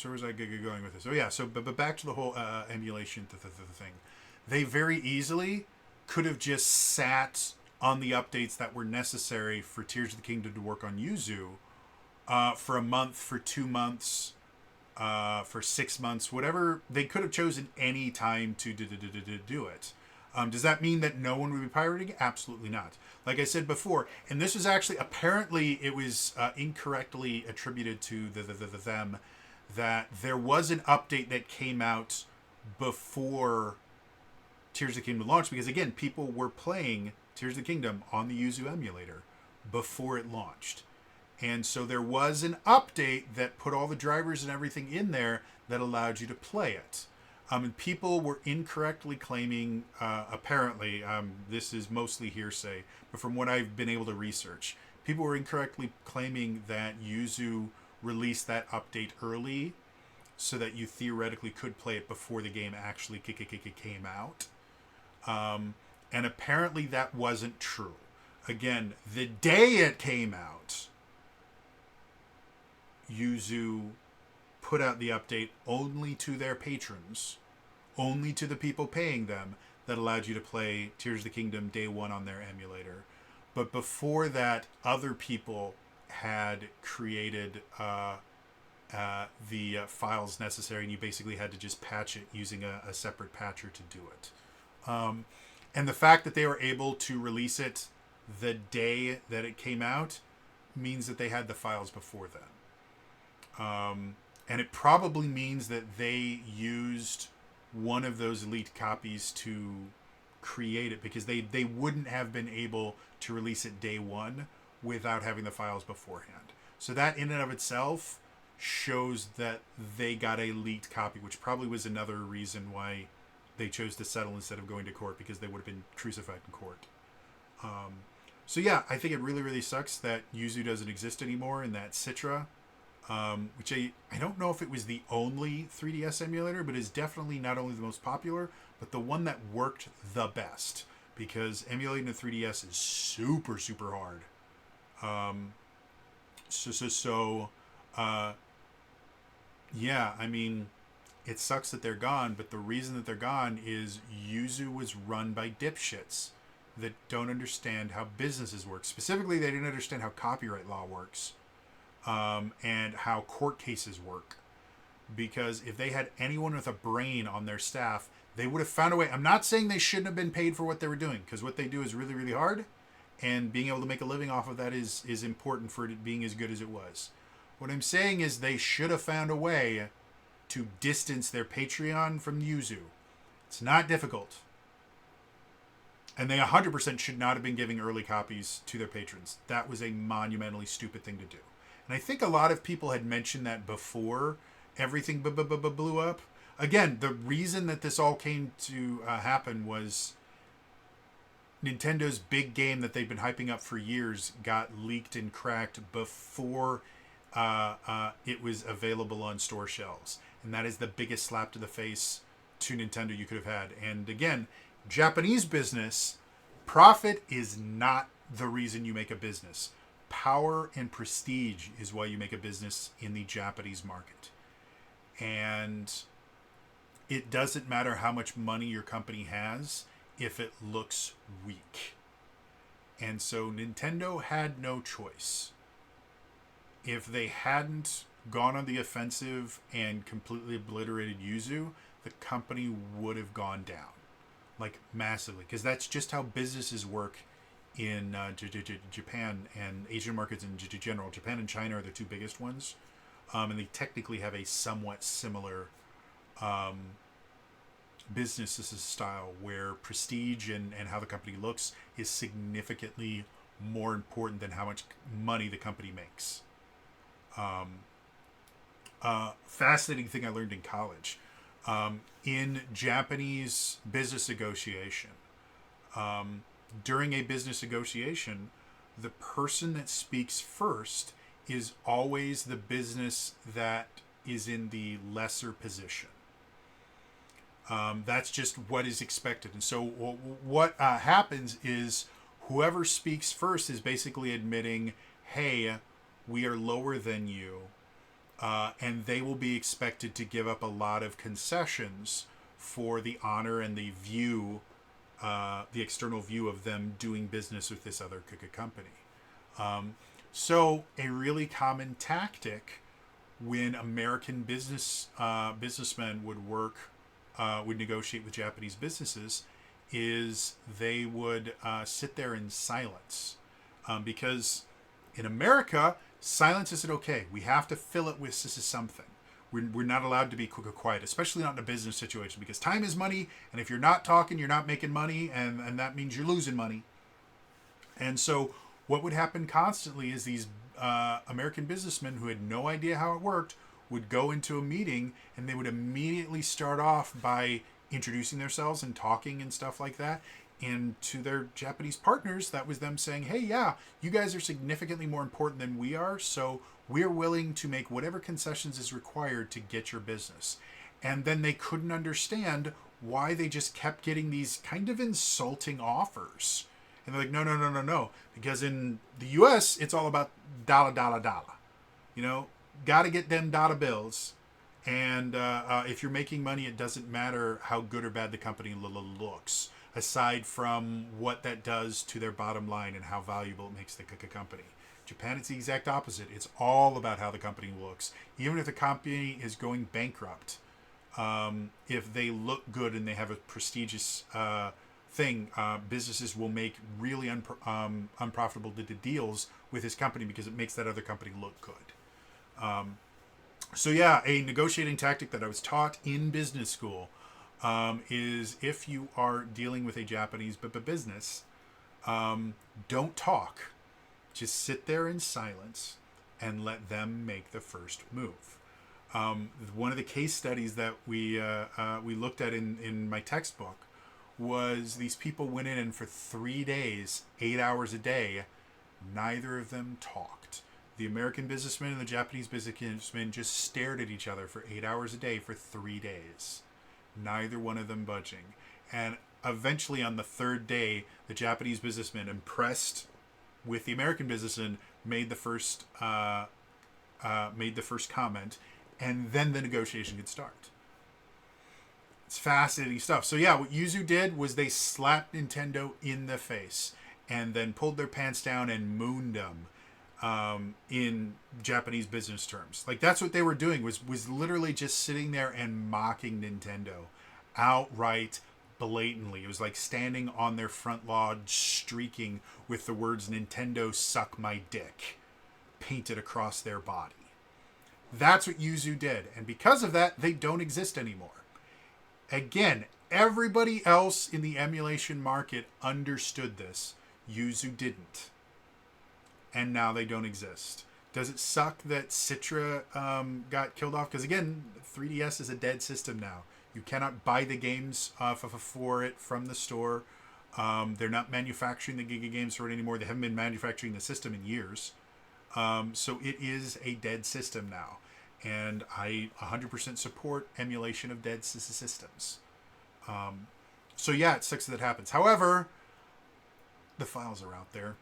where was I going with this? Oh yeah, so but back to the whole emulation thing. They very easily could have just sat on the updates that were necessary for Tears of the Kingdom to work on Yuzu for a month, for 2 months, for 6 months, whatever. They could have chosen any time to do it. Does that mean that no one would be pirating? Absolutely not. Like I said before, and this was actually, apparently it was incorrectly attributed to them, that there was an update that came out before Tears of the Kingdom launched, because again, people were playing Tears of the Kingdom on the Yuzu emulator before it launched. And so there was an update that put all the drivers and everything in there that allowed you to play it. And people were incorrectly claiming, apparently, this is mostly hearsay, but from what I've been able to research, people were incorrectly claiming that Yuzu released that update early so that you theoretically could play it before the game actually came out. And apparently that wasn't true. Again, the day it came out, Yuzu put out the update only to their patrons, only to the people paying them, that allowed you to play Tears of the Kingdom day one on their emulator. But before that, other people had created the files necessary, and you basically had to just patch it using a separate patcher to do it. And the fact that they were able to release it the day that it came out means that they had the files before then. And it probably means that they used one of those elite copies to create it, because they wouldn't have been able to release it day one without having the files beforehand. So that in and of itself shows that they got a leaked copy, which probably was another reason why they chose to settle instead of going to court, because they would have been crucified in court. So yeah, I think it really, really sucks that Yuzu doesn't exist anymore, and that Citra, which I don't know if it was the only 3DS emulator, but is definitely not only the most popular, but the one that worked the best, because emulating the 3DS is super, super hard. Yeah, I mean, it sucks that they're gone, but the reason that they're gone is Yuzu was run by dipshits that don't understand how businesses work. Specifically, they didn't understand how copyright law works, and how court cases work. Because if they had anyone with a brain on their staff, they would have found a way. I'm not saying they shouldn't have been paid for what they were doing, because what they do is really, really hard, and being able to make a living off of that is important for it being as good as it was. What I'm saying is they should have found a way to distance their Patreon from Yuzu. It's not difficult. And they 100% should not have been giving early copies to their patrons. That was a monumentally stupid thing to do. And I think a lot of people had mentioned that before everything blew up. Again, the reason that this all came to happen was Nintendo's big game that they've been hyping up for years got leaked and cracked before it was available on store shelves. And that is the biggest slap to the face to Nintendo you could have had. And again, Japanese business, profit is not the reason you make a business. Power and prestige is why you make a business in the Japanese market. And it doesn't matter how much money your company has if it looks weak. And so Nintendo had no choice. If they hadn't gone on the offensive and completely obliterated Yuzu, the company would have gone down, like massively, because that's just how businesses work in Japan and Asian markets in general. Japan and China are the two biggest ones, and they technically have a somewhat similar business style where prestige and how the company looks is significantly more important than how much money the company makes. Fascinating thing I learned in college. In Japanese business negotiation, during a business negotiation, the person that speaks first is always the business that is in the lesser position. That's just what is expected. And so what happens is whoever speaks first is basically admitting, hey, we are lower than you. And they will be expected to give up a lot of concessions for the honor and the view, the external view of them doing business with this other company. So a really common tactic when American businessmen would negotiate with Japanese businesses is they would sit there in silence. Because in America, silence isn't okay. We have to fill it with something. We're not allowed to be quiet, especially not in a business situation, because time is money, and if you're not talking, you're not making money, and that means you're losing money. And so what would happen constantly is these American businessmen who had no idea how it worked would go into a meeting, and they would immediately start off by introducing themselves and talking and stuff like that. And to their Japanese partners, that was them saying, hey, yeah, you guys are significantly more important than we are, so we're willing to make whatever concessions is required to get your business. And then they couldn't understand why they just kept getting these kind of insulting offers. And they're like, no. Because in the U.S., it's all about dollar. You know, got to get them dollar bills. And if you're making money, it doesn't matter how good or bad the company looks, aside from what that does to their bottom line and how valuable it makes the company. Japan, it's the exact opposite. It's all about how the company looks. Even if the company is going bankrupt, if they look good and they have a prestigious thing, businesses will make really unprofitable deals with this company because it makes that other company look good. So yeah, a negotiating tactic that I was taught in business school is if you are dealing with a Japanese business, don't talk. Just sit there in silence and let them make the first move. One of the case studies that we looked at in my textbook was these people went in and for 3 days, 8 hours a day, neither of them talked. The American businessman and the Japanese businessman just stared at each other for 8 hours a day for 3 days. Neither one of them budging. And eventually on the third day, the Japanese businessman, impressed with the American businessman, made the first comment, and then the negotiation could start. It's fascinating stuff. So yeah, what Yuzu did was they slapped Nintendo in the face and then pulled their pants down and mooned them. In Japanese business terms, like that's what they were doing was literally just sitting there and mocking Nintendo outright, blatantly. It was like standing on their front lawn streaking with the words "Nintendo suck my dick" painted across their body. That's what Yuzu did, and because of that, they don't exist anymore. Again, everybody else in the emulation market understood this. Yuzu didn't. And now they don't exist. Does it suck that Citra got killed off? Because again, 3DS is a dead system now. You cannot buy the games for it from the store. They're not manufacturing the Giga games for it anymore. They haven't been manufacturing the system in years. So it is a dead system now. And I 100% support emulation of dead systems. So yeah, it sucks that happens. However, the files are out there.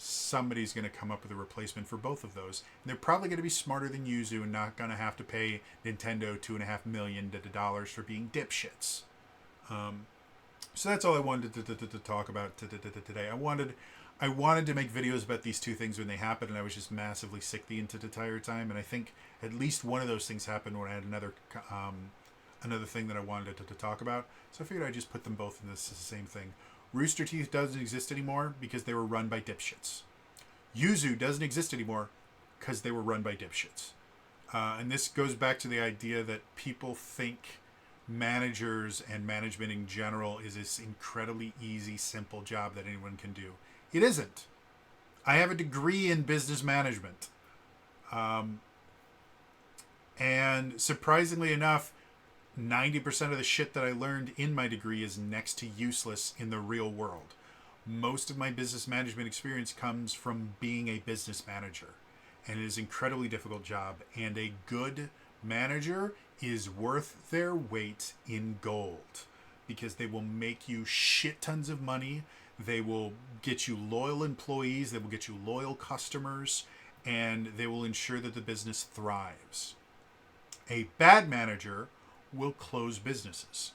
Somebody's going to come up with a replacement for both of those. And they're probably going to be smarter than Yuzu and not going to have to pay Nintendo $2.5 million for being dipshits. So that's all I wanted to talk about today. I wanted to make videos about these two things when they happened, and I was just massively sick the entire time. And I think at least one of those things happened when I had another thing that I wanted to talk about. So I figured I'd just put them both in this same thing. Rooster Teeth doesn't exist anymore because they were run by dipshits. Yuzu doesn't exist anymore because they were run by dipshits. And this goes back to the idea that people think managers and management in general is this incredibly easy, simple job that anyone can do. It isn't. I have a degree in business management. And surprisingly enough, 90% of the shit that I learned in my degree is next to useless in the real world. Most of my business management experience comes from being a business manager. And it is an incredibly difficult job. And a good manager is worth their weight in gold because they will make you shit tons of money. They will get you loyal employees. They will get you loyal customers, and they will ensure that the business thrives. A bad manager will close businesses.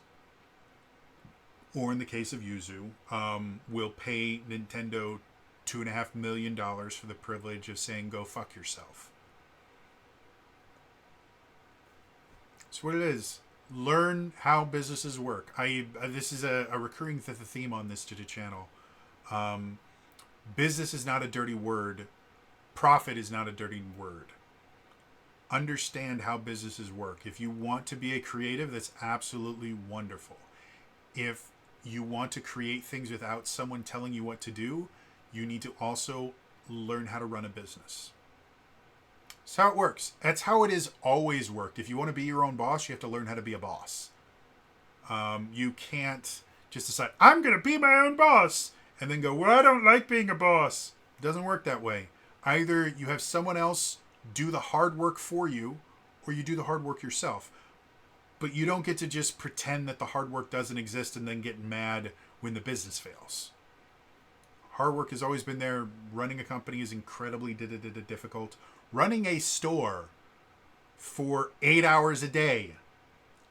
Or in the case of Yuzu, will pay Nintendo $2.5 million for the privilege of saying, go fuck yourself. That's what it is. Learn how businesses work. This is a recurring theme on this channel. Business is not a dirty word. Profit is not a dirty word. Understand how businesses work. If you want to be a creative, that's absolutely wonderful. If you want to create things without someone telling you what to do, you need to also learn how to run a business. That's how it works. That's how it has always worked. If you want to be your own boss, you have to learn how to be a boss. You can't just decide, I'm going to be my own boss, and then go, well, I don't like being a boss. It doesn't work that way. Either you have someone else do the hard work for you, or you do the hard work yourself. But you don't get to just pretend that the hard work doesn't exist and then get mad when the business fails. Hard work has always been there. Running a company is incredibly difficult. Running a store for 8 hours a day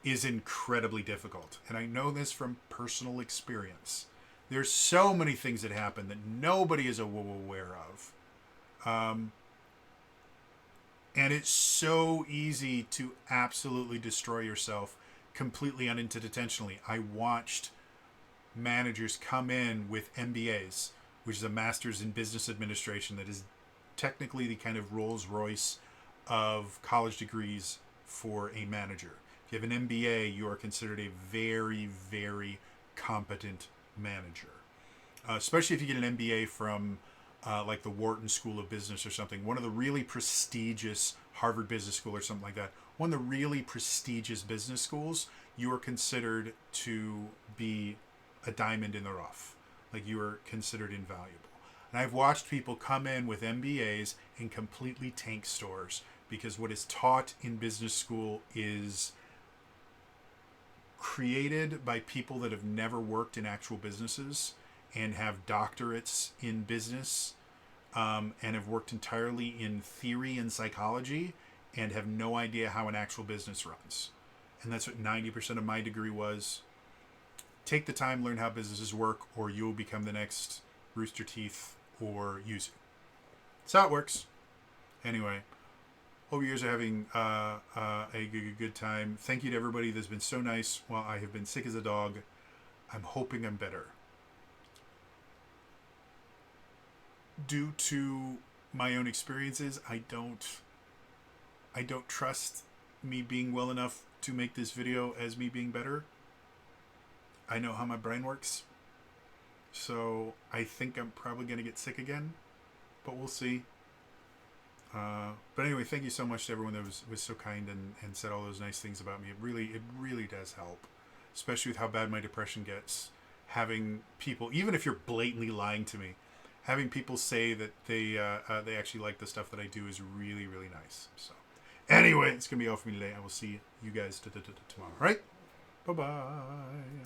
is incredibly difficult. And I know this from personal experience. There's so many things that happen that nobody is aware of. And it's so easy to absolutely destroy yourself completely unintentionally. I watched managers come in with MBAs, which is a master's in business administration that is technically the kind of Rolls Royce of college degrees for a manager. If you have an MBA, you are considered a very, very competent manager. Especially if you get an MBA from like the Wharton School of Business or something, one of the really prestigious Harvard Business School or something like that, one of the really prestigious business schools, you are considered to be a diamond in the rough. Like, you are considered invaluable. And I've watched people come in with MBAs and completely tank stores because what is taught in business school is created by people that have never worked in actual businesses and have doctorates in business and have worked entirely in theory and psychology and have no idea how an actual business runs. And that's what 90% of my degree was. Take the time, learn how businesses work, or you'll become the next Rooster Teeth or Yuzu. That's how it works. Anyway, hope you guys are having a good time. Thank you to everybody that's been so nice while I have been sick as a dog. I'm hoping I'm better. Due to my own experiences, I don't trust me being well enough to make this video as me being better. I know how my brain works. So I think I'm probably going to get sick again, but we'll see. But anyway, thank you so much to everyone that was so kind and said all those nice things about me. It really does help, especially with how bad my depression gets. Having people, even if you're blatantly lying to me, having people say that they actually like the stuff that I do is really, really nice. So anyway, it's going to be all for me today. I will see you guys tomorrow. All right? Bye-bye.